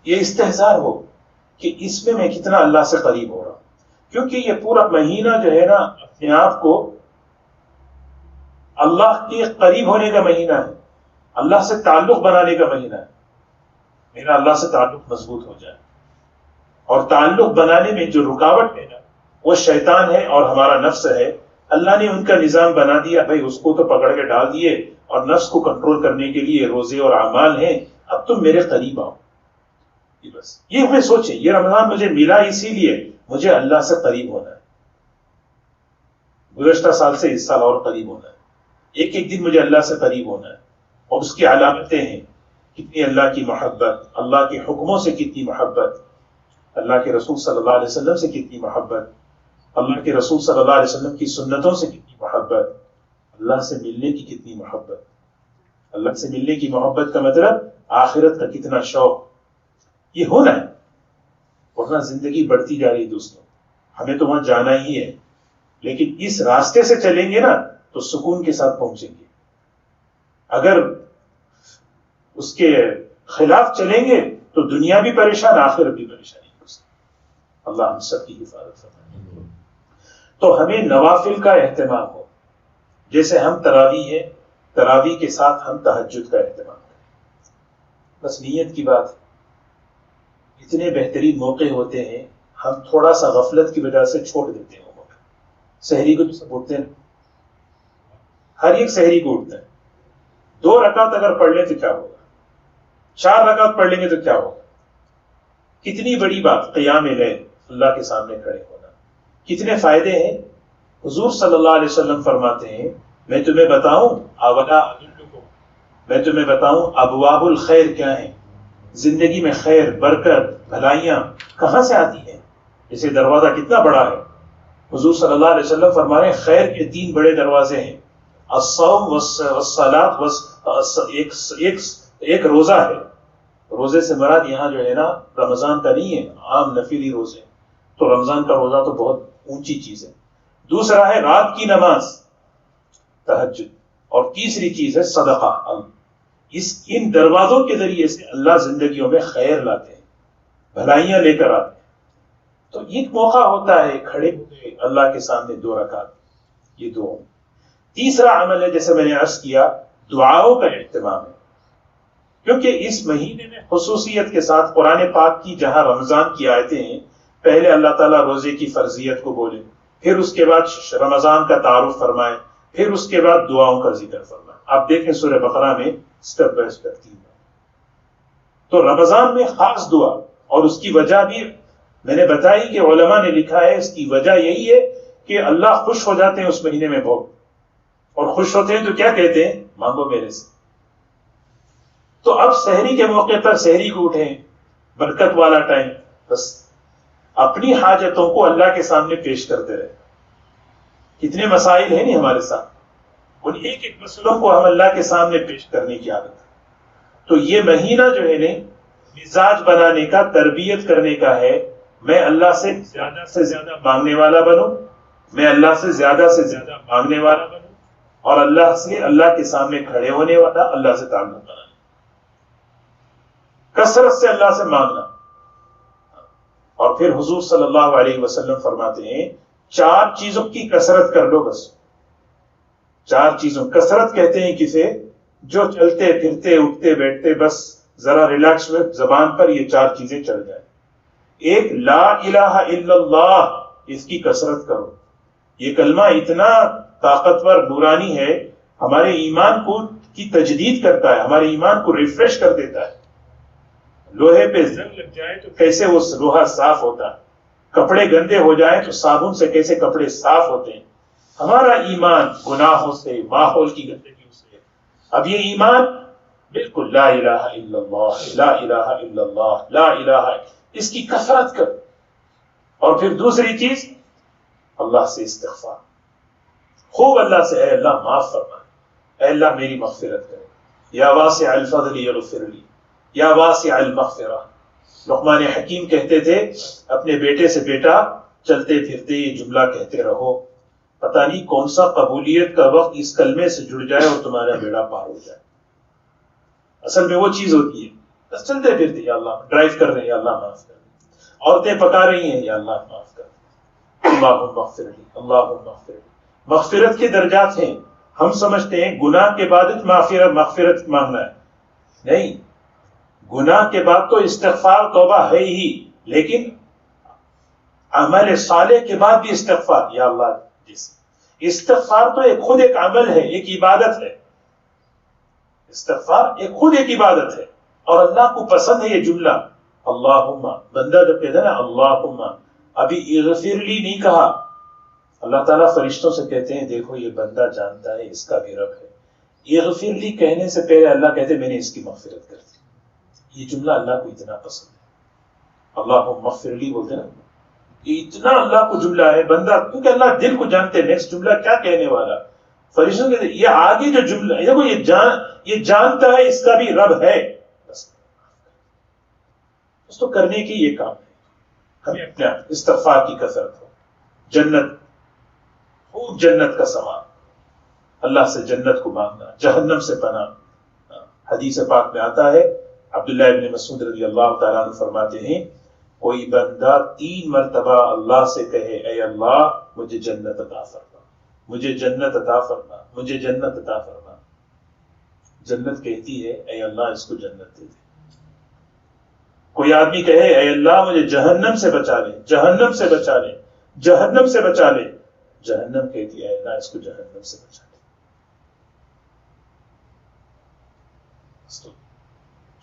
یہ استحضار ہو کہ اس میں کتنا اللہ سے قریب ہو رہا ہوں. کیونکہ یہ پورا مہینہ جو ہے نا اپنے آپ کو اللہ کے قریب ہونے کا مہینہ ہے، اللہ سے تعلق بنانے کا مہینہ ہے. میرا اللہ سے تعلق مضبوط ہو جائے. اور تعلق بنانے میں جو رکاوٹ ہے نا وہ شیطان ہے اور ہمارا نفس ہے. اللہ نے ان کا نظام بنا دیا، بھائی اس کو تو پکڑ کے ڈال دیے، اور نفس کو کنٹرول کرنے کے لیے روزے اور اعمال ہیں. اب تم میرے قریب آؤ. یہ بس یہ ہمیں سوچیں، یہ رمضان مجھے ملا اسی لیے مجھے اللہ سے قریب ہونا ہے. گزشتہ سال سے اس سال اور قریب ہونا ہے. ایک ایک دن مجھے اللہ سے قریب ہونا ہے. اور اس کی علامتیں ہیں کتنی اللہ کی محبت، اللہ کے حکموں سے کتنی محبت، اللہ کے رسول صلی اللہ علیہ وسلم سے کتنی محبت، اللہ کے رسول صلی اللہ علیہ وسلم کی سنتوں سے کتنی محبت، اللہ سے ملنے کی کتنی محبت. اللہ سے ملنے کی محبت کا مطلب آخرت کا کتنا شوق. یہ ہونا ہے، ورنہ زندگی بڑھتی جا رہی. دوستوں ہمیں تو وہاں جانا ہی ہے، لیکن اس راستے سے چلیں گے نا تو سکون کے ساتھ پہنچیں گے. اگر اس کے خلاف چلیں گے تو دنیا بھی پریشان، آخرت بھی پریشانی ہو سکتی۔ اللہ ہم سب کی حفاظت فرمائے۔ تو ہمیں نوافل کا اہتمام ہو، جیسے ہم تراویح ہے، تراویح کے ساتھ ہم تہجد کا اہتمام کریں۔ بس نیت کی بات ہے۔ اتنے بہترین موقع ہوتے ہیں، ہم تھوڑا سا غفلت کی وجہ سے چھوڑ دیتے ہیں وہ موقع۔ سحری کو سب اٹھتے ہیں، ہر ایک سحری کو اٹھتا ہے۔ 2 رکعت اگر پڑھ لیں تو کیا ہوگا، 4 رکعت پڑھ لیں گے تو کیا ہوگا۔ کتنی بڑی بات قیام لیل، اللہ کے سامنے کھڑے ہونا، کتنے فائدے ہیں۔ حضور صلی اللہ علیہ وسلم فرماتے ہیں میں تمہیں بتاؤں اولا میں تمہیں بتاؤں ابواب الخیر کیا ہیں، زندگی میں خیر، برکت، بھلائیاں کہاں سے آتی ہیں۔ جیسے دروازہ کتنا بڑا ہے، حضور صلی اللہ علیہ وسلم فرما رہے ہیں خیر کے 3 بڑے دروازے ہیں، الصوم والصلاۃ، ایک روزہ ہے۔ روزے سے مراد یہاں جو ہے نا رمضان کا نہیں ہے، عام نفلی روزے، تو رمضان کا روزہ تو بہت اونچی چیز ہے۔ دوسرا ہے رات کی نماز، تہجد، اور تیسری چیز ہے صدقہ۔ ان دروازوں کے ذریعے سے اللہ زندگیوں میں خیر لاتے ہیں، بھلائیاں لے کر آتے ہیں۔ تو ایک موقع ہوتا ہے کھڑے ہوئے اللہ کے سامنے 2 رکعت، یہ 2۔ تیسرا عمل ہے جیسے میں نے عرض کیا، دعاؤں کا اہتمام ہے، کیونکہ اس مہینے میں خصوصیت کے ساتھ قرآن پاک کی جہاں رمضان کی آیتیں ہیں، پہلے اللہ تعالیٰ روزے کی فرضیت کو بولے، پھر اس کے بعد رمضان کا تعارف فرمائے، پھر اس کے بعد دعاؤں کا ذکر فرمائے۔ آپ دیکھیں سورہ بقرہ میں سٹیپ بائی سٹیپ 3۔ تو رمضان میں خاص دعا، اور اس کی وجہ بھی میں نے بتائی کہ علماء نے لکھا ہے، اس کی وجہ یہی ہے کہ اللہ خوش ہو جاتے ہیں اس مہینے میں بہت، اور خوش ہوتے ہیں تو کیا کہتے ہیں، مانگو میرے سے۔ تو اب سحری کے موقع پر سحری کو اٹھیں، برکت والا ٹائم، بس اپنی حاجتوں کو اللہ کے سامنے پیش کرتے رہے۔ کتنے مسائل ہیں نہیں ہمارے ساتھ، ان ایک ایک مسئلوں کو ہم اللہ کے سامنے پیش کرنے کی عادت ہے۔ تو یہ مہینہ جو ہے نا مزاج بنانے کا، تربیت کرنے کا ہے، میں اللہ سے زیادہ مانگنے والا بنوں، میں اللہ سے زیادہ مانگنے والا بنوں، اور اللہ کے سامنے کھڑے ہونے والا، اللہ سے تعلق بنانا، کثرت سے اللہ سے مانگنا۔ اور پھر حضور صلی اللہ علیہ وسلم فرماتے ہیں 4 چیزوں کی کثرت کر لو، بس 4 چیزوں، کثرت کہتے ہیں کسے، جو چلتے پھرتے اٹھتے بیٹھتے بس ذرا ریلیکس میں زبان پر یہ 4 چیزیں چل جائیں۔ ایک لا الہ الا اللہ، اس کی کثرت کرو۔ یہ کلمہ اتنا طاقتور نورانی ہے، ہمارے ایمان کو کی تجدید کرتا ہے، ہمارے ایمان کو ریفریش کر دیتا ہے۔ لوہے پہ زنگ لگ جائے تو کیسے وہ لوہا صاف ہوتا ہے، کپڑے گندے ہو جائیں تو صابن سے کیسے کپڑے صاف ہوتے ہیں۔ ہمارا ایمان گناہوں سے، ماحول کی گندگیوں سے، اب یہ ایمان بالکل لا الہ الا اللہ، لا الہ الا اللہ، لا الہ، اس کی کثرت کر۔ اور پھر دوسری چیز اللہ سے استغفار، خوب اللہ سے، اے اللہ معاف فرما، اے اللہ میری مغفرت کرے، یا واسع الفضل یغفر لی، یا واسع المغفرہ۔ لقمان حکیم کہتے تھے اپنے بیٹے سے، بیٹا چلتے پھرتے یہ جملہ کہتے رہو، پتہ نہیں کون سا قبولیت کا وقت اس کلمے سے جڑ جائے اور تمہارا بیڑا پار ہو جائے۔ اصل میں وہ چیز ہوتی ہے، بس چلتے پھرتے یا اللہ، ڈرائیو کر رہے ہیں یا اللہ معاف کر، عورتیں پکا رہی ہیں یا اللہ معاف کر، اللہم اغفر لی، اللہم اغفر لی۔ مغفرت کے درجات ہیں، ہم سمجھتے ہیں گناہ کے بعد مغفرت مانگنا ہے، نہیں، گناہ کے بعد تو استغفار توبہ ہے ہی، لیکن عمل صالح کے بعد بھی استغفار، یا اللہ استغفار تو خود ایک عمل ہے، ایک عبادت ہے، استغفار خود ایک عبادت ہے، اور اللہ کو پسند ہے یہ جملہ، اللہم، بندہ جب کہتا ہے نا اللہم، ابھی اغفر لی نہیں کہا، اللہ تعالیٰ فرشتوں سے کہتے ہیں دیکھو یہ بندہ جانتا ہے اس کا بھی رب ہے، اغفر لی کہنے سے پہلے اللہ کہتے میں نے اس کی مغفرت کر دی۔ یہ جملہ اللہ کو اتنا پسند ہے، اللہم اغفر لی بولتے نا، یہ اتنا اللہ کو جملہ ہے، بندہ کیونکہ اللہ دل کو جانتے، نیکسٹ جملہ کیا کہنے والا، فرشتوں کہتے ہیں یہ آگے جو جملہ دیکھو، یہ جانتا ہے اس کا بھی رب ہے، بس اس تو کرنے کی یہ کام ہے، ہمیں اپنے استغفار کی کثرت ہو، جنت، خوب جنت کا سامان، اللہ سے جنت کو مانگنا، جہنم سے پناہ۔ حدیث پاک میں آتا ہے عبداللہ ابن مسعود رضی اللہ تعالیٰ عنہ فرماتے ہیں کوئی بندہ 3 مرتبہ اللہ سے کہے اے اللہ مجھے جنت عطا فرما، مجھے جنت عطا فرما، مجھے جنت عطا فرما، جنت کہتی ہے اے اللہ اس کو جنت دے دے۔ کوئی آدمی کہے اے اللہ مجھے جہنم سے بچا لے، جہنم سے بچا لے، جہنم سے بچا لے، جہنم کہتی ہے اے اللہ اس کو جہنم سے بچا لے۔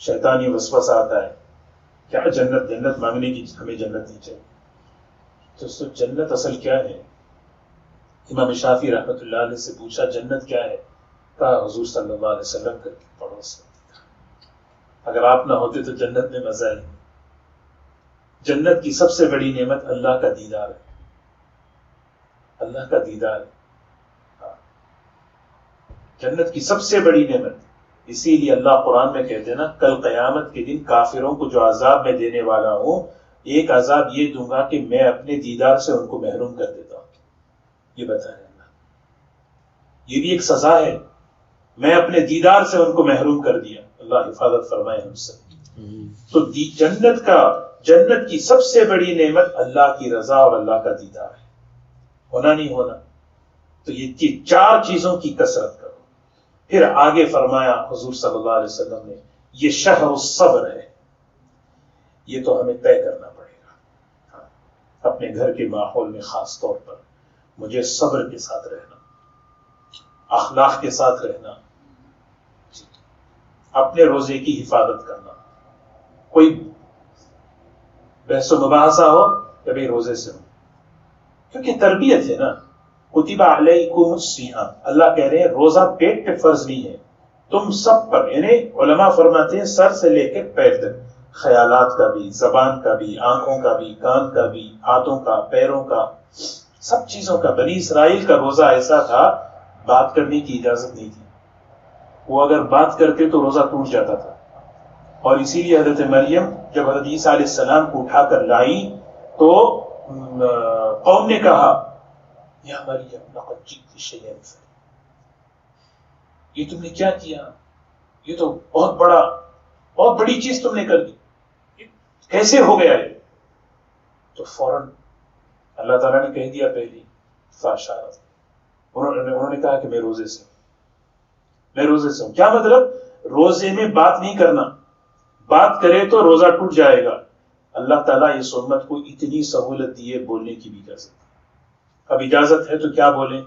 شیطانی وسوسہ آتا ہے کیا جنت جنت مانگنے کی، ہمیں جنت نہیں چاہیے۔ تو جنت اصل کیا ہے؟ امام شافعی رحمۃ اللہ علیہ سے پوچھا جنت کیا ہے؟ کہا حضور صلی اللہ علیہ وسلم کر کے پڑوس میں، اگر آپ نہ ہوتے تو جنت میں مزہ ہی نہیں۔ جنت کی سب سے بڑی نعمت اللہ کا دیدار ہے، اللہ کا دیدار ہے، جنت کی سب سے بڑی نعمت۔ اسی لیے اللہ قرآن میں کہتے ہیں نا کل قیامت کے دن کافروں کو جو عذاب میں دینے والا ہوں، ایک عذاب یہ دوں گا کہ میں اپنے دیدار سے ان کو محروم کر دیتا ہوں۔ یہ بتا رہے اللہ، یہ بھی ایک سزا ہے، میں اپنے دیدار سے ان کو محروم کر دیا۔ اللہ حفاظت فرمائے ہم سے۔ تو جنت کی سب سے بڑی نعمت اللہ کی رضا اور اللہ کا دیدار ہے، ہونا نہیں ہونا۔ تو یہ 4 چیزوں کی کثرت کرو۔ پھر آگے فرمایا حضور صلی اللہ علیہ وسلم نے یہ شہر الصبر ہے، یہ تو ہمیں طے کرنا پڑے گا اپنے گھر کے ماحول میں، خاص طور پر مجھے صبر کے ساتھ رہنا، اخلاق کے ساتھ رہنا، اپنے روزے کی حفاظت کرنا۔ کوئی بحث و مباحثہ ہو کہ بھائی روزے سے ہو، کیونکہ تربیت ہے نا۔ کتب علیکم الصیام، اللہ کہہ رہے ہیں روزہ پیٹ پہ فرض نہیں ہے، تم سب پر، یعنی علماء فرماتے ہیں سر سے لے کے پیر تک، خیالات کا بھی، زبان کا بھی، آنکھوں کا بھی، کان کا بھی، ہاتھوں کا، پیروں کا، سب چیزوں کا۔ بنی اسرائیل کا روزہ ایسا تھا بات کرنے کی اجازت نہیں تھی، وہ اگر بات کرتے تو روزہ ٹوٹ جاتا تھا۔ اور اسی لیے حضرت مریم جب حضرت عیسیٰ علیہ السلام کو اٹھا کر لائی تو قوم نے کہا یا مریم لقد جئت شیئا فریا، یہ تم نے کیا کیا؟ یہ تو بہت بڑی چیز تم نے کر دی، کیسے ہو گیا یہ؟ تو فوراً اللہ تعالیٰ نے کہہ دیا پہلی فاشارت، انہوں نے کہا کہ میں روزے سے ہوں۔ کیا مطلب؟ روزے میں بات نہیں کرنا، بات کرے تو روزہ ٹوٹ جائے گا۔ اللہ تعالیٰ اس امت کو اتنی سہولت دی ہے بولنے کی بھی اجازت، اب اجازت ہے تو کیا بولیں؟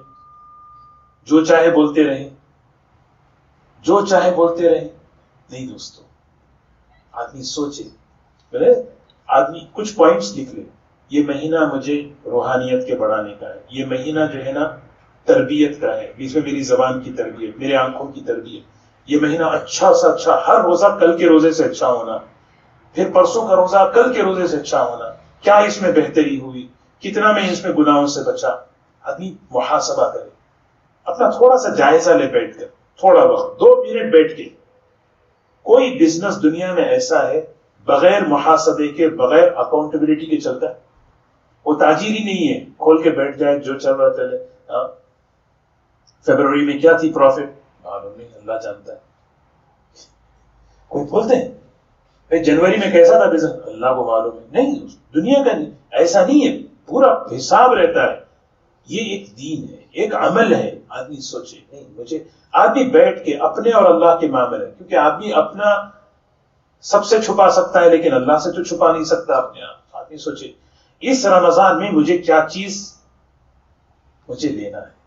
جو چاہے بولتے رہیں، جو چاہے بولتے رہیں؟ نہیں دوستو، آدمی سوچے، آدمی کچھ پوائنٹس لکھ لے، یہ مہینہ مجھے روحانیت کے بڑھانے کا ہے، یہ مہینہ جو ہے نا تربیت کا ہے، بیچ میں میری زبان کی تربیت، میرے آنکھوں کی تربیت، یہ مہینہ اچھا سے اچھا، ہر روزہ کل کے روزے سے اچھا ہونا، پھر پرسوں کا روزہ کل کے روزے سے اچھا ہونا، کیا اس میں بہتری ہوئی، کتنا میں اس میں گناہوں سے بچا۔ آدمی محاسبہ کرے، اپنا تھوڑا سا جائزہ لے بیٹھ کر، تھوڑا وقت 2 منٹ بیٹھ کے۔ کوئی بزنس دنیا میں ایسا ہے بغیر محاسبے کے، بغیر اکاؤنٹیبلٹی کے چلتا ہے؟ وہ تاجری نہیں ہے کھول کے بیٹھ جائے جو چل رہا چلے۔ فیبروری میں کیا تھی پروفٹ؟ معلوم نہیں، اللہ جانتا ہے۔ کوئی بولتے ہیں جنوری میں کیسا تھا بزنس؟ اللہ کو معلوم ہے۔ نہیں، دنیا کا ایسا نہیں ہے، پورا حساب رہتا ہے۔ یہ ایک دین ہے، ایک عمل ہے۔ آدمی سوچے نہیں، مجھے آدمی بیٹھ کے اپنے اور اللہ کے معاملے، کیونکہ آدمی اپنا سب سے چھپا سکتا ہے لیکن اللہ سے تو چھپا نہیں سکتا اپنے آپ۔ آدمی سوچے اس رمضان میں مجھے کیا چیز مجھے لینا ہے،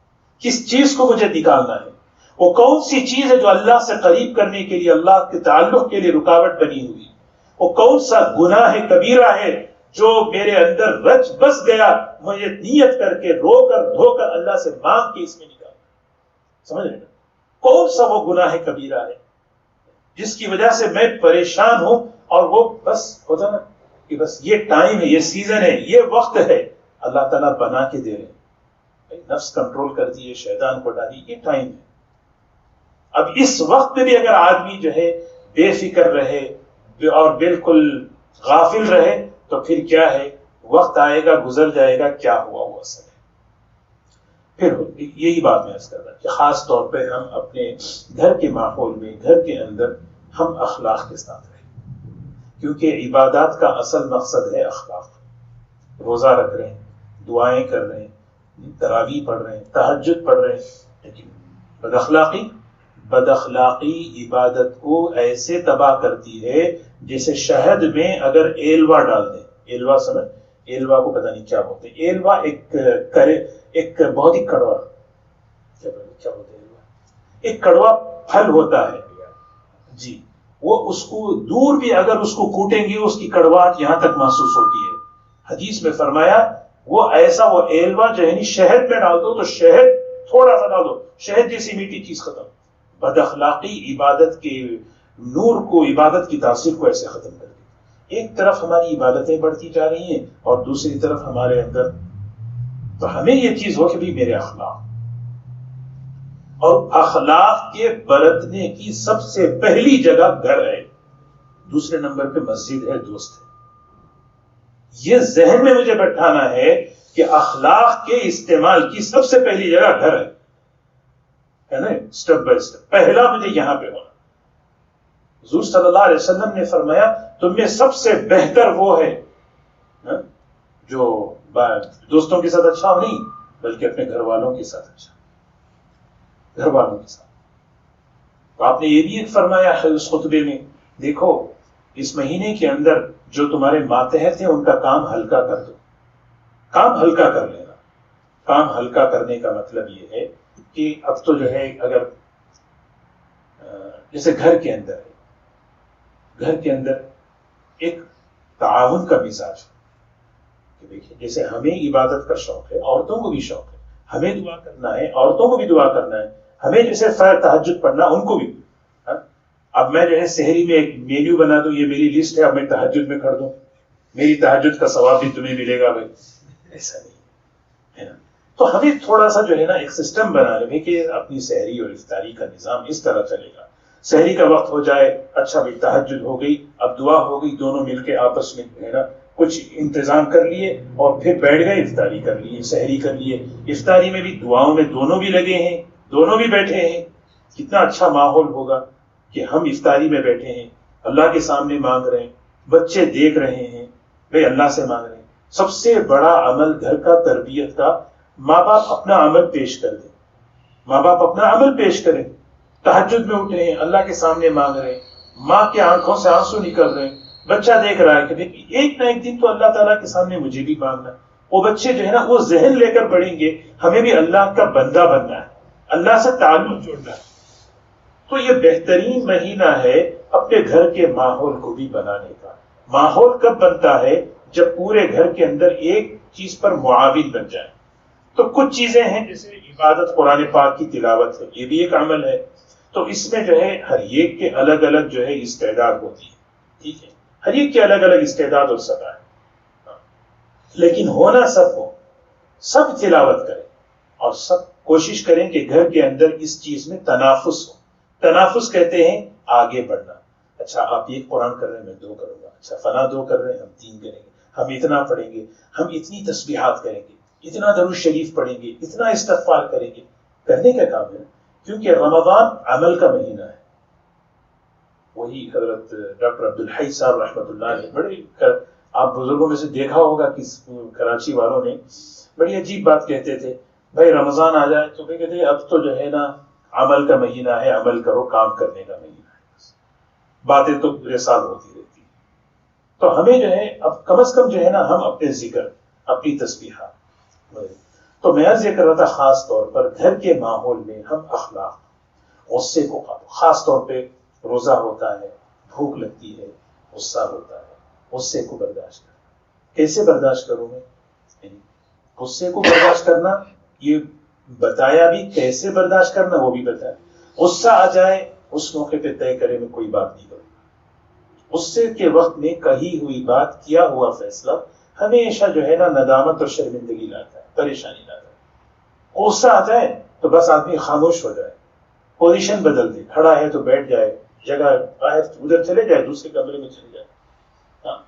کس چیز کو مجھے نکالنا ہے، وہ کون سی چیز ہے جو اللہ سے قریب کرنے کے لیے، اللہ کے تعلق کے لیے رکاوٹ بنی ہوئی، وہ کون سا گناہ کبیرہ ہے جو میرے اندر رچ بس گیا، مجھے نیت کر کے رو کر دھو کر اللہ سے مانگ کے اس میں نکالنا۔ سمجھ رہے نا؟ کون سا وہ گناہ کبیرہ ہے جس کی وجہ سے میں پریشان ہوں، اور وہ بس ہوتا نا کہ بس یہ ٹائم ہے، یہ سیزن ہے، یہ وقت ہے، اللہ تعالیٰ بنا کے دے رہے ہیں، نفس کنٹرول کر دیے، شیطان کو ڈالی، یہ ٹائم ہے۔ اب اس وقت میں بھی اگر آدمی جو ہے بے فکر رہے اور بالکل غافل رہے تو پھر کیا ہے، وقت آئے گا، گزر جائے گا، کیا ہوا وہ اثر ہے۔ پھر یہی بات میں عرض کر رہا کہ خاص طور پہ ہم اپنے گھر کے ماحول میں، گھر کے اندر ہم اخلاق کے ساتھ رہیں۔ کیونکہ عبادات کا اصل مقصد ہے اخلاق. روزہ رکھ رہے ہیں، دعائیں کر رہے ہیں، تراویح پڑھ رہے ہیں، تہجد پڑھ رہے ہیں، لیکن بد اخلاقی عبادت کو ایسے تباہ کرتی ہے جیسے شہد میں اگر ایلوا ڈال دیں. ایلوا سمجھ، ایلوا کو پتہ نہیں کیا بولتے ہیں. ایلوا ایک بہت ہی کڑوا، کیا بولتے ہیں ایلوا، ایک کڑوا پھل ہوتا ہے جی. وہ اس کو دور بھی اگر اس کو کوٹیں گے اس کی کڑواہٹ یہاں تک محسوس ہوتی ہے. حدیث میں فرمایا وہ ایسا وہ ایلوا جو ہے شہد میں ڈال دو تو شہد تھوڑا سا ڈال دو، شہد جیسی میٹھی چیز ختم. بد اخلاقی عبادت کے نور کو، عبادت کی تاثیر کو ایسے ختم کر دی. ایک طرف ہماری عبادتیں بڑھتی جا رہی ہیں اور دوسری طرف ہمارے اندر، تو ہمیں یہ چیز ہو کہ بھی میرے اخلاق، اور اخلاق کے برتنے کی سب سے پہلی جگہ گھر ہے، دوسرے نمبر پہ مسجد ہے، دوست ہے. یہ ذہن میں مجھے بٹھانا ہے کہ اخلاق کے استعمال کی سب سے پہلی جگہ گھر ہے نا. اسٹیپ بائی اسٹیپ پہلا مجھے یہاں پہ ہونا. حضور صلی اللہ علیہ وسلم نے فرمایا تم میں سب سے بہتر وہ ہے جو دوستوں کے ساتھ اچھا ہو، نہیں بلکہ اپنے گھر والوں کے ساتھ اچھا، گھر والوں کے ساتھ. تو آپ نے یہ بھی ایک فرمایا ہے اس خطبے میں، دیکھو اس مہینے کے اندر جو تمہارے ماتحت ہیں ان کا کام ہلکا کر دو. کام ہلکا کر لینا. کام ہلکا کرنے کا مطلب یہ ہے کہ اب تو جو ہے اگر جیسے گھر کے اندر ہے، گھر کے اندر ایک تعاون کا مزاج کہ دیکھیے جیسے ہمیں عبادت کا شوق ہے، عورتوں کو بھی شوق ہے، ہمیں دعا کرنا ہے، عورتوں کو بھی دعا کرنا ہے، ہمیں جیسے تہجد پڑھنا ان کو بھی. اب میں جو ہے سحری میں ایک مینیو بنا دوں، یہ میری لسٹ ہے، اب میں تہجد میں کر دوں، میری تہجد کا ثواب بھی تمہیں ملے گا بھائی، ایسا نہیں ہے نا. تو ہمیں تھوڑا سا جو ہے نا ایک سسٹم بنا لیں کہ اپنی سحری اور افطاری کا نظام اس طرح چلے گا. سحری کا وقت ہو جائے، اچھا بھائی تہجد ہو گئی، اب دعا ہو گئی، دونوں مل کے آپس میں جو ہے نا کچھ انتظام کر لیے اور پھر بیٹھ گئے، افطاری کر لیے، سحری کر لیے. افطاری میں بھی دعاؤں میں دونوں بھی لگے ہیں، دونوں بھی بیٹھے ہیں. کتنا اچھا ماحول ہوگا کہ ہم افطاری میں بیٹھے ہیں، اللہ کے سامنے مانگ رہے ہیں، بچے دیکھ رہے ہیں، بھائی اللہ سے مانگ رہے ہیں. سب سے بڑا عمل گھر کا، تربیت کا، ماں باپ اپنا عمل پیش کر دیں. ماں باپ اپنا عمل پیش کریں. تہجد میں اٹھے ہیں، اللہ کے سامنے مانگ رہے ہیں، ماں کے آنکھوں سے آنسو نکل رہے ہیں، بچہ دیکھ رہا ہے کہ ایک نہ ایک دن تو اللہ تعالیٰ کے سامنے مجھے بھی مانگنا. وہ بچے جو ہے نا وہ ذہن لے کر پڑھیں گے ہمیں بھی اللہ کا بندہ بننا ہے، اللہ سے تعلق جوڑنا ہے. تو یہ بہترین مہینہ ہے اپنے گھر کے ماحول کو بھی بنانے کا. ماحول کب بنتا ہے؟ جب پورے گھر کے اندر ایک چیز پر معاون بن جائے. تو کچھ چیزیں ہیں جیسے عبادت، قرآن پاک کی تلاوت ہے، یہ بھی ایک عمل ہے. تو اس میں جو ہے ہر ایک کے الگ الگ جو ہے استعداد ہوتی ہے، ٹھیک ہے، ہر ایک کے الگ الگ استعداد اور سطح ہے. لیکن ہونا سب ہو، سب تلاوت کریں اور سب کوشش کریں کہ گھر کے اندر اس چیز میں تنافس ہو. تنافس کہتے ہیں آگے بڑھنا. اچھا آپ ایک قرآن کر رہے ہیں، میں 2 کروں گا. اچھا فلاں 2 کر رہے ہیں، ہم 3 کریں گے. ہم اتنا پڑھیں گے، ہم اتنی تسبیحات کریں گے، اتنا درود شریف پڑھیں گے، اتنا استغفار کریں گے. کرنے کا کام ہے کیونکہ رمضان عمل کا مہینہ ہے. وہی حضرت ڈاکٹر عبدالحی صاحب رحمۃ اللہ علیہ بڑے، آپ بزرگوں میں سے دیکھا ہوگا کہ کراچی والوں نے بڑی عجیب بات کہتے تھے، بھائی رمضان آ جائے تو کہتے ہیں اب تو جو ہے نا عمل کا مہینہ ہے، عمل کرو، کام کرنے کا مہینہ ہے، باتیں تو ارسال ہوتی رہتی ہیں. تو ہمیں جو ہے اب کم از کم جو ہے نا ہم اپنے ذکر، اپنی تسبیحات. تو میں عرض یہ کر رہا تھا خاص طور پر گھر کے ماحول میں ہم اخلاق، غصے کو قابو. خاص طور پہ روزہ ہوتا ہے، بھوک لگتی ہے، غصہ ہوتا ہے، غصے کو برداشت کرنا. کیسے برداشت کروں میں؟ غصے کو برداشت کرنا یہ بتایا بھی، کیسے برداشت کرنا وہ بھی بتایا. غصہ آ جائے اس موقع پہ طے کرے میں کوئی بات نہیں کروں. غصے کے وقت میں کہی ہوئی بات، کیا ہوا فیصلہ ہمیشہ جو ہے نا ندامت اور شرمندگی لاتا ہے، پریشانی لاتا ہے. غصہ آ جائے تو بس آدمی خاموش ہو جائے، پوزیشن بدل دے، کھڑا ہے تو بیٹھ جائے، جگہ باہر ادھر چلے جائے، دوسرے کمرے میں چلے جائے، ہاں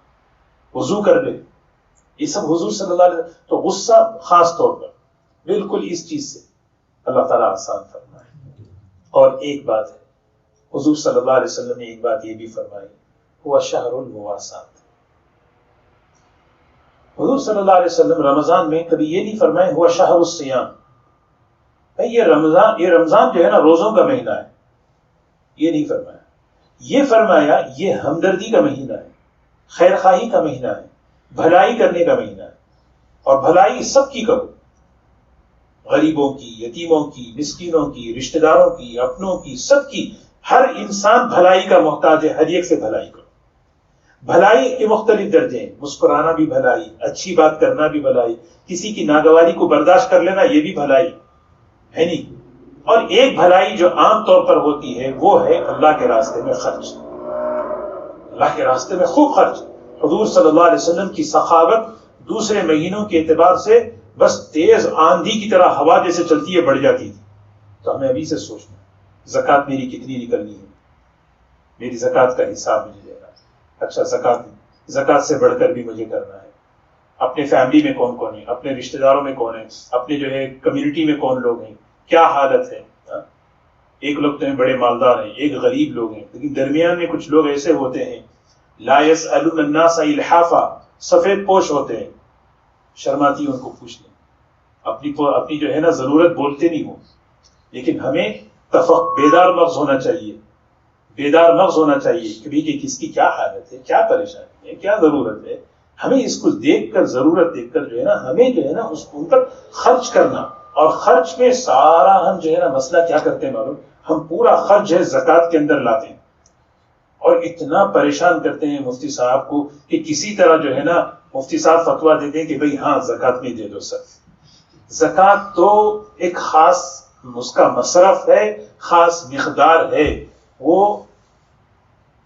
وضو کر لے. یہ سب حضور صلی اللہ علیہ وسلم. تو غصہ خاص طور پر بالکل اس چیز سے اللہ تعالیٰ آسان فرمائے. اور ایک بات ہے، حضور صلی اللہ علیہ وسلم نے ایک بات یہ بھی فرمائی، هو شهر المواسات. حضور صلی اللہ علیہ وسلم رمضان میں کبھی یہ نہیں فرمائے ہوا شہر الصیام، بھائی یہ رمضان جو ہے نا روزوں کا مہینہ ہے، یہ نہیں فرمایا. یہ فرمایا یہ ہمدردی کا مہینہ ہے، خیر خواہی کا مہینہ ہے، بھلائی کرنے کا مہینہ ہے. اور بھلائی سب کی کرو، غریبوں کی، یتیموں کی، مسکینوں کی، رشتہ داروں کی، اپنوں کی، سب کی. ہر انسان بھلائی کا محتاج ہے، ہر ایک سے بھلائی کرو. بھلائی کے مختلف درجے ہیں، مسکرانا بھی بھلائی، اچھی بات کرنا بھی بھلائی، کسی کی ناگواری کو برداشت کر لینا یہ بھی بھلائی ہے نہیں. اور ایک بھلائی جو عام طور پر ہوتی ہے وہ ہے اللہ کے راستے میں خرچ، اللہ کے راستے میں خوب خرچ. حضور صلی اللہ علیہ وسلم کی سخاوت دوسرے مہینوں کے اعتبار سے بس تیز آندھی کی طرح ہوا جیسے چلتی ہے بڑھ جاتی تھی. تو ہمیں ابھی سے سوچنا زکوٰۃ میری کتنی نکلنی ہے، میری زکوٰۃ کا حساب مجھے دینا ہے. اچھا زکوٰۃ سے بڑھ کر بھی مجھے کرنا ہے. اپنے فیملی میں کون کون ہے، اپنے رشتہ داروں میں کون ہے، اپنے جو ہے کمیونٹی میں کون لوگ ہیں، کیا حالت ہے. ایک لوگ تو ہیں بڑے مالدار ہیں، ایک غریب لوگ ہیں، لیکن درمیان میں کچھ لوگ ایسے ہوتے ہیں لا يسألون الناس الحافا، سفید پوش ہوتے ہیں، شرماتی ان کو پوچھنے، اپنی جو ہے نا ضرورت بولتے نہیں ہو. لیکن ہمیں بیدار مغز ہونا چاہیے، بیدار مغز ہونا چاہیے کہ کس کی کیا حالت ہے، کیا پریشانی ہے، کیا ضرورت ہے. ہمیں اس کو دیکھ کر، ضرورت دیکھ کر جو ہے نا ہمیں جو ہے نا اس کو پر خرچ کرنا. اور خرچ میں سارا ہم جو ہے نا مسئلہ کیا کرتے ہیں معلوم، ہم پورا خرچ ہے زکوٰۃ کے اندر لاتے ہیں اور اتنا پریشان کرتے ہیں مفتی صاحب کو کہ کسی طرح جو ہے نا مفتی صاحب فتویٰ دیتے ہیں کہ بھئی ہاں زکوٰۃ میں دے دو. سر زکوٰۃ تو ایک خاص اس کا مصرف ہے، خاص مقدار ہے. وہ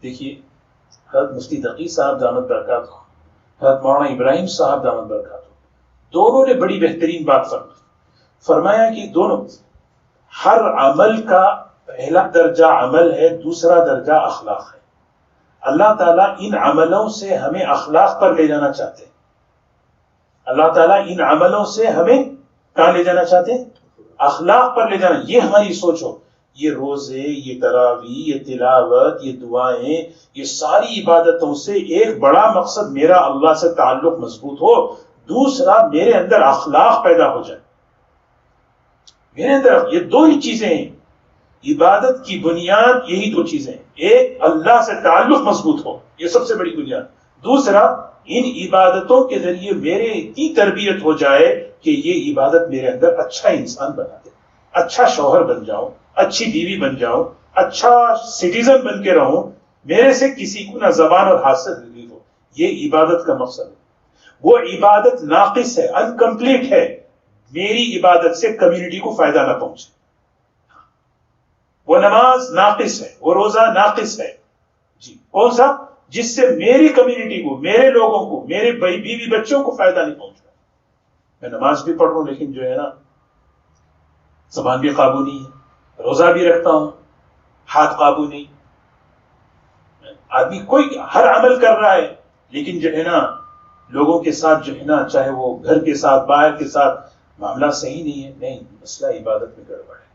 دیکھیے حضرت مفتی تقی صاحب دامت برکاتہ، حضرت مولانا ابراہیم صاحب دامت برکاتہ، دونوں نے بڑی بہترین بات فرمایا کہ دونوں ہر عمل کا پہلا درجہ عمل ہے، دوسرا درجہ اخلاق ہے. اللہ تعالیٰ ان عملوں سے ہمیں اخلاق پر لے جانا چاہتے ہیں. اللہ تعالیٰ ان عملوں سے ہمیں کہاں لے جانا چاہتے ہیں؟ اخلاق پر لے جانا. یہ ہماری سوچ ہو. یہ روزے، یہ تراویح، یہ تلاوت، یہ دعائیں، یہ ساری عبادتوں سے ایک بڑا مقصد میرا اللہ سے تعلق مضبوط ہو، دوسرا میرے اندر اخلاق پیدا ہو جائے. میرے اندر یہ دو ہی چیزیں ہیں، عبادت کی بنیاد یہی دو چیزیں ہیں. ایک اللہ سے تعلق مضبوط ہو، یہ سب سے بڑی بنیاد. دوسرا ان عبادتوں کے ذریعے میرے اتنی تربیت ہو جائے کہ یہ عبادت میرے اندر اچھا انسان بنا دے، اچھا شوہر بن جاؤں، اچھی بیوی بن جاؤں، اچھا سٹیزن بن کے رہوں، میرے سے کسی کو نہ زبان اور ہاتھ سے تکلیف ہو. یہ عبادت کا مقصد ہے. وہ عبادت ناقص ہے، انکمپلیٹ ہے، میری عبادت سے کمیونٹی کو فائدہ نہ پہنچے. وہ نماز ناقص ہے، وہ روزہ ناقص ہے. جی کون سا؟ جس سے میری کمیونٹی کو، میرے لوگوں کو، میرے بیوی بچوں کو فائدہ نہیں پہنچ رہا. میں نماز بھی پڑھ رہا ہوں لیکن جو ہے نا زبان بھی قابو نہیں ہے، روزہ بھی رکھتا ہوں، ہاتھ قابو نہیں. آدمی کوئی ہر عمل کر رہا ہے لیکن جو ہے نا لوگوں کے ساتھ جو ہے نا، چاہے وہ گھر کے ساتھ، باہر کے ساتھ، معاملہ صحیح نہیں ہے. نہیں، مسئلہ عبادت میں گڑبڑ ہے.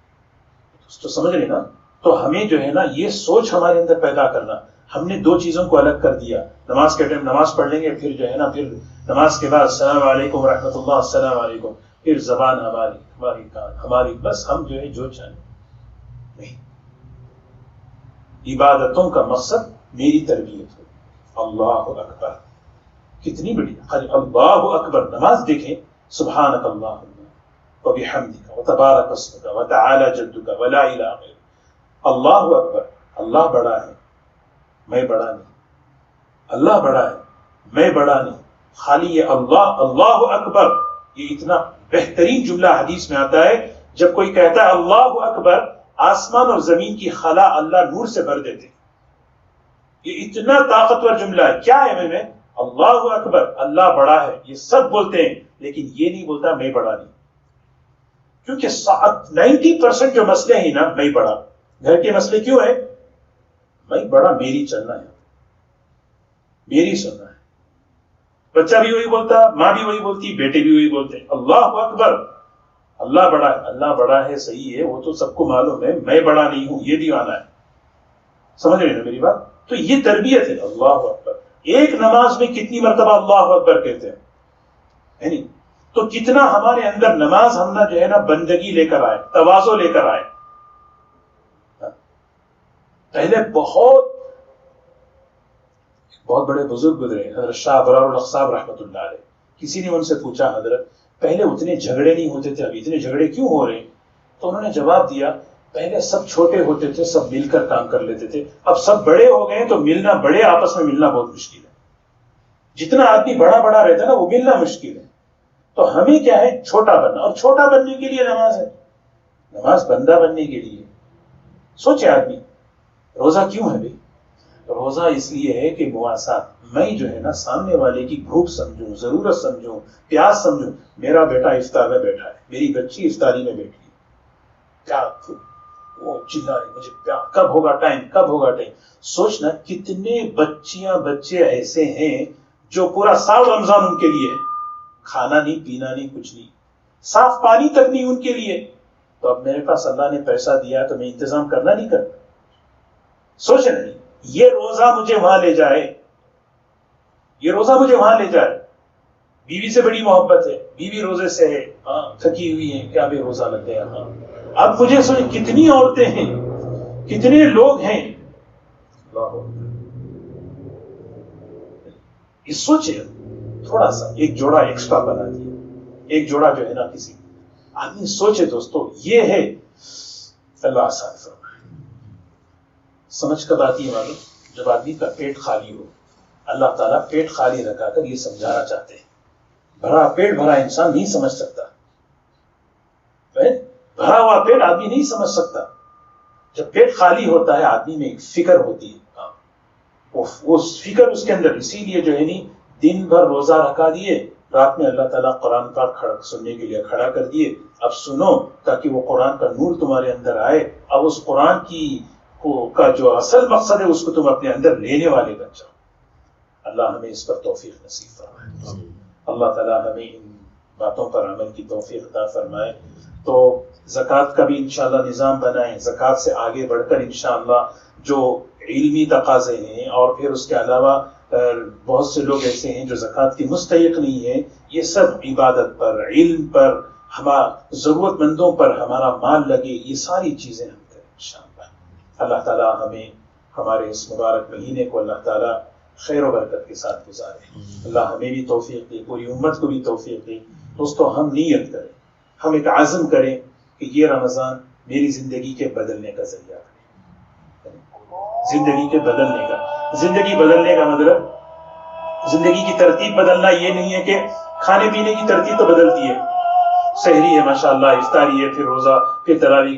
تو سمجھ رہے نا؟ تو ہمیں جو ہے نا یہ سوچ ہمارے اندر پیدا کرنا. ہم نے دو چیزوں کو الگ کر دیا. نماز کے ٹائم نماز پڑھ لیں گے، پھر جو ہے نا پھر نماز کے بعد السلام علیکم ورحمۃ اللہ، السلام علیکم، پھر زبان ہماری کان ہماری، بس ہم جو ہے جو چاہیں. نہیں، عبادتوں کا مقصد میری تربیت ہو. اللہ اکبر، کتنی بڑی اللہ اکبر. نماز دیکھیں، سبحانک اللہم وبحمدک وتبارک اسمک وتعالی جدک ولا الہ غیرک. اللہ اکبر، اللہ بڑا ہے، میں بڑا نہیں. اللہ بڑا ہے، میں بڑا نہیں. خالی یہ اللہ اکبر، یہ اتنا بہترین جملہ حدیث میں آتا ہے. جب کوئی کہتا ہے اللہ اکبر، آسمان اور زمین کی خلا اللہ نور سے بھر دیتے. یہ اتنا طاقتور جملہ ہے. کیا ہے میں اللہ اکبر، اللہ بڑا ہے، یہ سب بولتے ہیں لیکن یہ نہیں بولتا میں بڑا نہیں. کیونکہ 90% جو مسئلے ہیں نا میں بڑا. گھر کے مسئلے کیوں ہیں؟ میں بڑا، میری چلنا ہے، میری سننا ہے. بچہ بھی وہی بولتا، ماں بھی وہی بولتی، بیٹے بھی وہی بولتے ہیں. اللہ اکبر، اللہ بڑا ہے. اللہ بڑا ہے، صحیح ہے، وہ تو سب کو معلوم ہے. میں بڑا نہیں ہوں، یہ دیوانہ ہے. سمجھ رہے ہیں میری بات؟ تو یہ تربیت ہے. اللہ اکبر. ایک نماز میں کتنی مرتبہ اللہ اکبر کہتے ہیں, ہے نہیں؟ تو کتنا ہمارے اندر نماز ہم نہ جو ہے نا بندگی لے کر آئے, تواضع لے کر آئے. پہلے بہت بڑے بزرگ گزرے, حضرت شاہ ابرار الحق صاحب رحمۃ اللہ علیہ. کسی نے ان سے پوچھا, حضرت پہلے اتنے جھگڑے نہیں ہوتے تھے, اب اتنے جھگڑے کیوں ہو رہے ہیں؟ تو انہوں نے جواب دیا, پہلے سب چھوٹے ہوتے تھے, سب مل کر کام کر لیتے تھے, اب سب بڑے ہو گئے تو ملنا, بڑے آپس میں ملنا بہت مشکل ہے. جتنا آدمی بڑا بڑا رہتا ہے نا وہ ملنا مشکل ہے. تو ہمیں کیا ہے, چھوٹا بننا, اور چھوٹا بننے کے لیے نماز ہے. نماز بندہ بننے کے لیے. سوچے آدمی, روزہ کیوں ہے بھائی؟ روزہ اس لیے ہے کہ مواسات, میں جو ہے نا سامنے والے کی بھوک سمجھوں, ضرورت سمجھوں, پیاس سمجھوں. میرا بیٹا افطار میں بیٹھا ہے, میری بچی افطاری میں بیٹھی ہے, کیا وہ چلا رہی, مجھے پیاس, کب ہوگا ٹائم, کب ہوگا ٹائم. سوچنا کتنے بچیاں بچے ایسے ہیں جو پورا سال رمضان ان کے لیے ہے, کھانا نہیں, پینا نہیں, کچھ نہیں, صاف پانی تک نہیں ان کے لیے. تو اب میرے پاس اللہ نے پیسہ دیا تو میں انتظام کرنا نہیں کرتا. سوچے نہیں, یہ روزہ مجھے وہاں لے جائے, یہ روزہ مجھے وہاں لے جائے. بیوی سے بڑی محبت ہے, بیوی روزے سے ہے, ہاں تھکی ہوئی ہے, کیا بھی روزہ لگ گیا. ہاں اب مجھے سوچ کتنی عورتیں ہیں, کتنے لوگ ہیں. اس سوچے تھوڑا سا ایک جوڑا ایکسٹرا بنا دیا, ایک جوڑا جو ہے نا کسی آدمی. سوچے دوستو, یہ ہے اللہ آسان فرمائے. سمجھ کب آتی ہے معلوم؟ جب آدمی کا پیٹ خالی ہو. اللہ تعالیٰ پیٹ خالی رکھا کر یہ سمجھانا چاہتے ہیں. بھرا پیٹ بھرا انسان نہیں سمجھ سکتا, بھرا ہوا پیٹ آدمی نہیں سمجھ سکتا. جب پیٹ خالی ہوتا ہے آدمی میں ایک فکر ہوتی ہے, وہ فکر اس کے اندر. اسی لیے جو ہے نہیں, دن بھر روزہ رکھا دیے, رات میں اللہ تعالیٰ قرآن پاک سننے کے لیے کھڑا کر دیے. اب سنو تاکہ وہ قرآن کا نور تمہارے اندر آئے. اب اس قرآن کا جو اصل مقصد ہے اس کو تم اپنے اندر لینے والے بن جاؤ. اللہ ہمیں اس پر توفیق نصیب فرمائے. اللہ تعالیٰ ہمیں ان باتوں پر عمل کی توفیق عطا فرمائے. تو زکوٰۃ کا بھی انشاءاللہ نظام بنائیں. زکوٰۃ سے آگے بڑھ کر انشاءاللہ جو علمی تقاضے ہیں, اور پھر اس کے علاوہ بہت سے لوگ ایسے ہیں جو زکوٰۃ کے مستحق نہیں ہیں, یہ سب عبادت پر, علم پر, ضرورت مندوں پر ہمارا مال لگے, یہ ساری چیزیں ہم کریں انشاءاللہ. اللہ تعالیٰ ہمیں ہمارے اس مبارک مہینے کو اللہ تعالیٰ خیر و برکت کے ساتھ گزارے. اللہ ہمیں بھی توفیق دے, پوری امت کو بھی توفیق دے. دوستو ہم نیت کریں, ہم ایک عزم کریں کہ یہ رمضان میری زندگی کے بدلنے کا ذریعہ ہے. زندگی کے بدلنے کا, زندگی بدلنے کا مطلب زندگی کی ترتیب بدلنا یہ نہیں ہے کہ کھانے پینے کی ترتیب تو بدلتی ہے, سحری ہے ماشاءاللہ, افطاری ہے, پھر روزہ, پھر تراویح.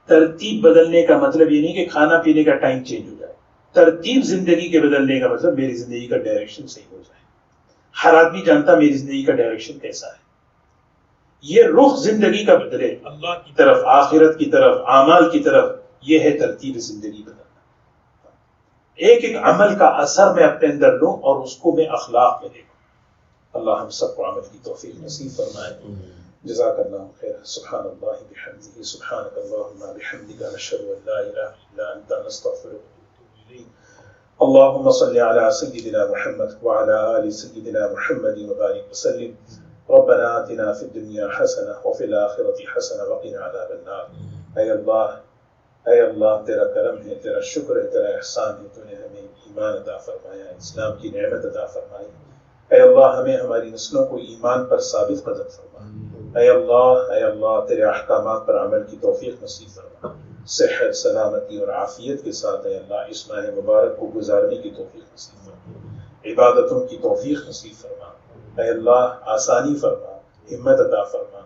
ترتیب بدلنے کا مطلب یہ نہیں کہ کھانا پینے کا ٹائم چینج ہو جائے. ترتیب زندگی کے بدلنے کا مطلب میری زندگی کا ڈائریکشن صحیح ہو جائے. ہر آدمی جانتا میری زندگی کا ڈائریکشن کیسا ہے. یہ رخ زندگی کا بدلے, اللہ کی طرف, آخرت کی طرف, اعمال کی طرف. یہ ہے ترتیب زندگی بدلنا. ایک ایک عمل کا اثر میں اپنے اندر لوں اور اس کو میں اخلاق میں دیکھوں. اللہ ہم سب کو عمل کی توفیق نصیب فرمائے. جزاک اللہ خیر. سبحان اللہ بحمدہ, سبحانک اللہم بحمدک, نشہد ان لا الہ الا انت, نستغفرک ونتوب الیک. اللهم صل على سيدنا محمد وعلى آل سيدنا محمد وبارك وسلم. ربنا آتنا في الدنيا حسنة وفي الآخرة حسنة وقنا عذاب النار. اے اللہ تیرا کرم ہے, تیرا شکر ہے, تیرا احسان ہے, تو نے ہمیں ایمان عطا فرمایا, اسلام کی نعمت عطا فرمائی. اے اللہ ہمیں ہماری نسلوں کو ایمان پر ثابت قدم فرما. اے اللہ تیرے احکامات پر عمل کی توفیق نصیب فرما. صحت, سلامتی اور عافیت کے ساتھ اے اللہ اس ماہ مبارک کو گزارنے کی توفیق نصیب فرما. عبادتوں کی توفیق نصیب فرما. اے اللہ آسانی فرما, ہمت عطا فرما.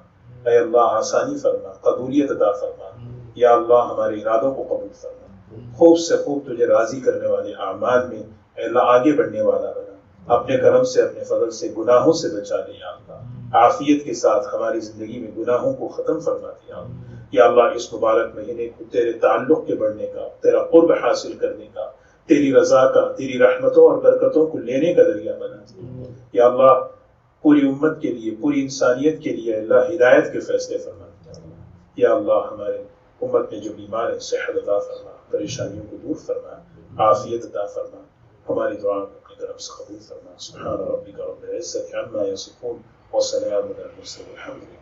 اے اللہ آسانی فرما, قبولیت عطا فرما. یا اللہ ہمارے ارادوں کو قبول فرما. خوب سے خوب تجھے راضی کرنے والے اعمال میں اے اللہ آگے بڑھنے والا بنا. اپنے کرم سے, اپنے فضل سے گناہوں سے بچا لے یا اللہ. عافیت کے ساتھ ہماری زندگی میں گناہوں کو ختم فرما دیا. یا اللہ اس مبارک مہینے کو تیرے تعلق کے بڑھنے کا, تیرا قرب حاصل کرنے کا, تیری رضا کا, تیری رحمتوں اور برکتوں کو لینے کا ذریعہ بنا دیا. یا اللہ پوری امت کے لیے, پوری انسانیت کے لیے اللہ ہدایت کے فیصلے فرما دیا. یا اللہ ہمارے امت میں جو بیمار ہیں صحت عطا فرما, پریشانیوں کو دور فرما. عافیت عطا فرما، ہماری دعا اپنی طرف سے قبول فرما۔ سبحان ربک رب العزة عما یصفون وسلام علی المرسلین والحمد للہ۔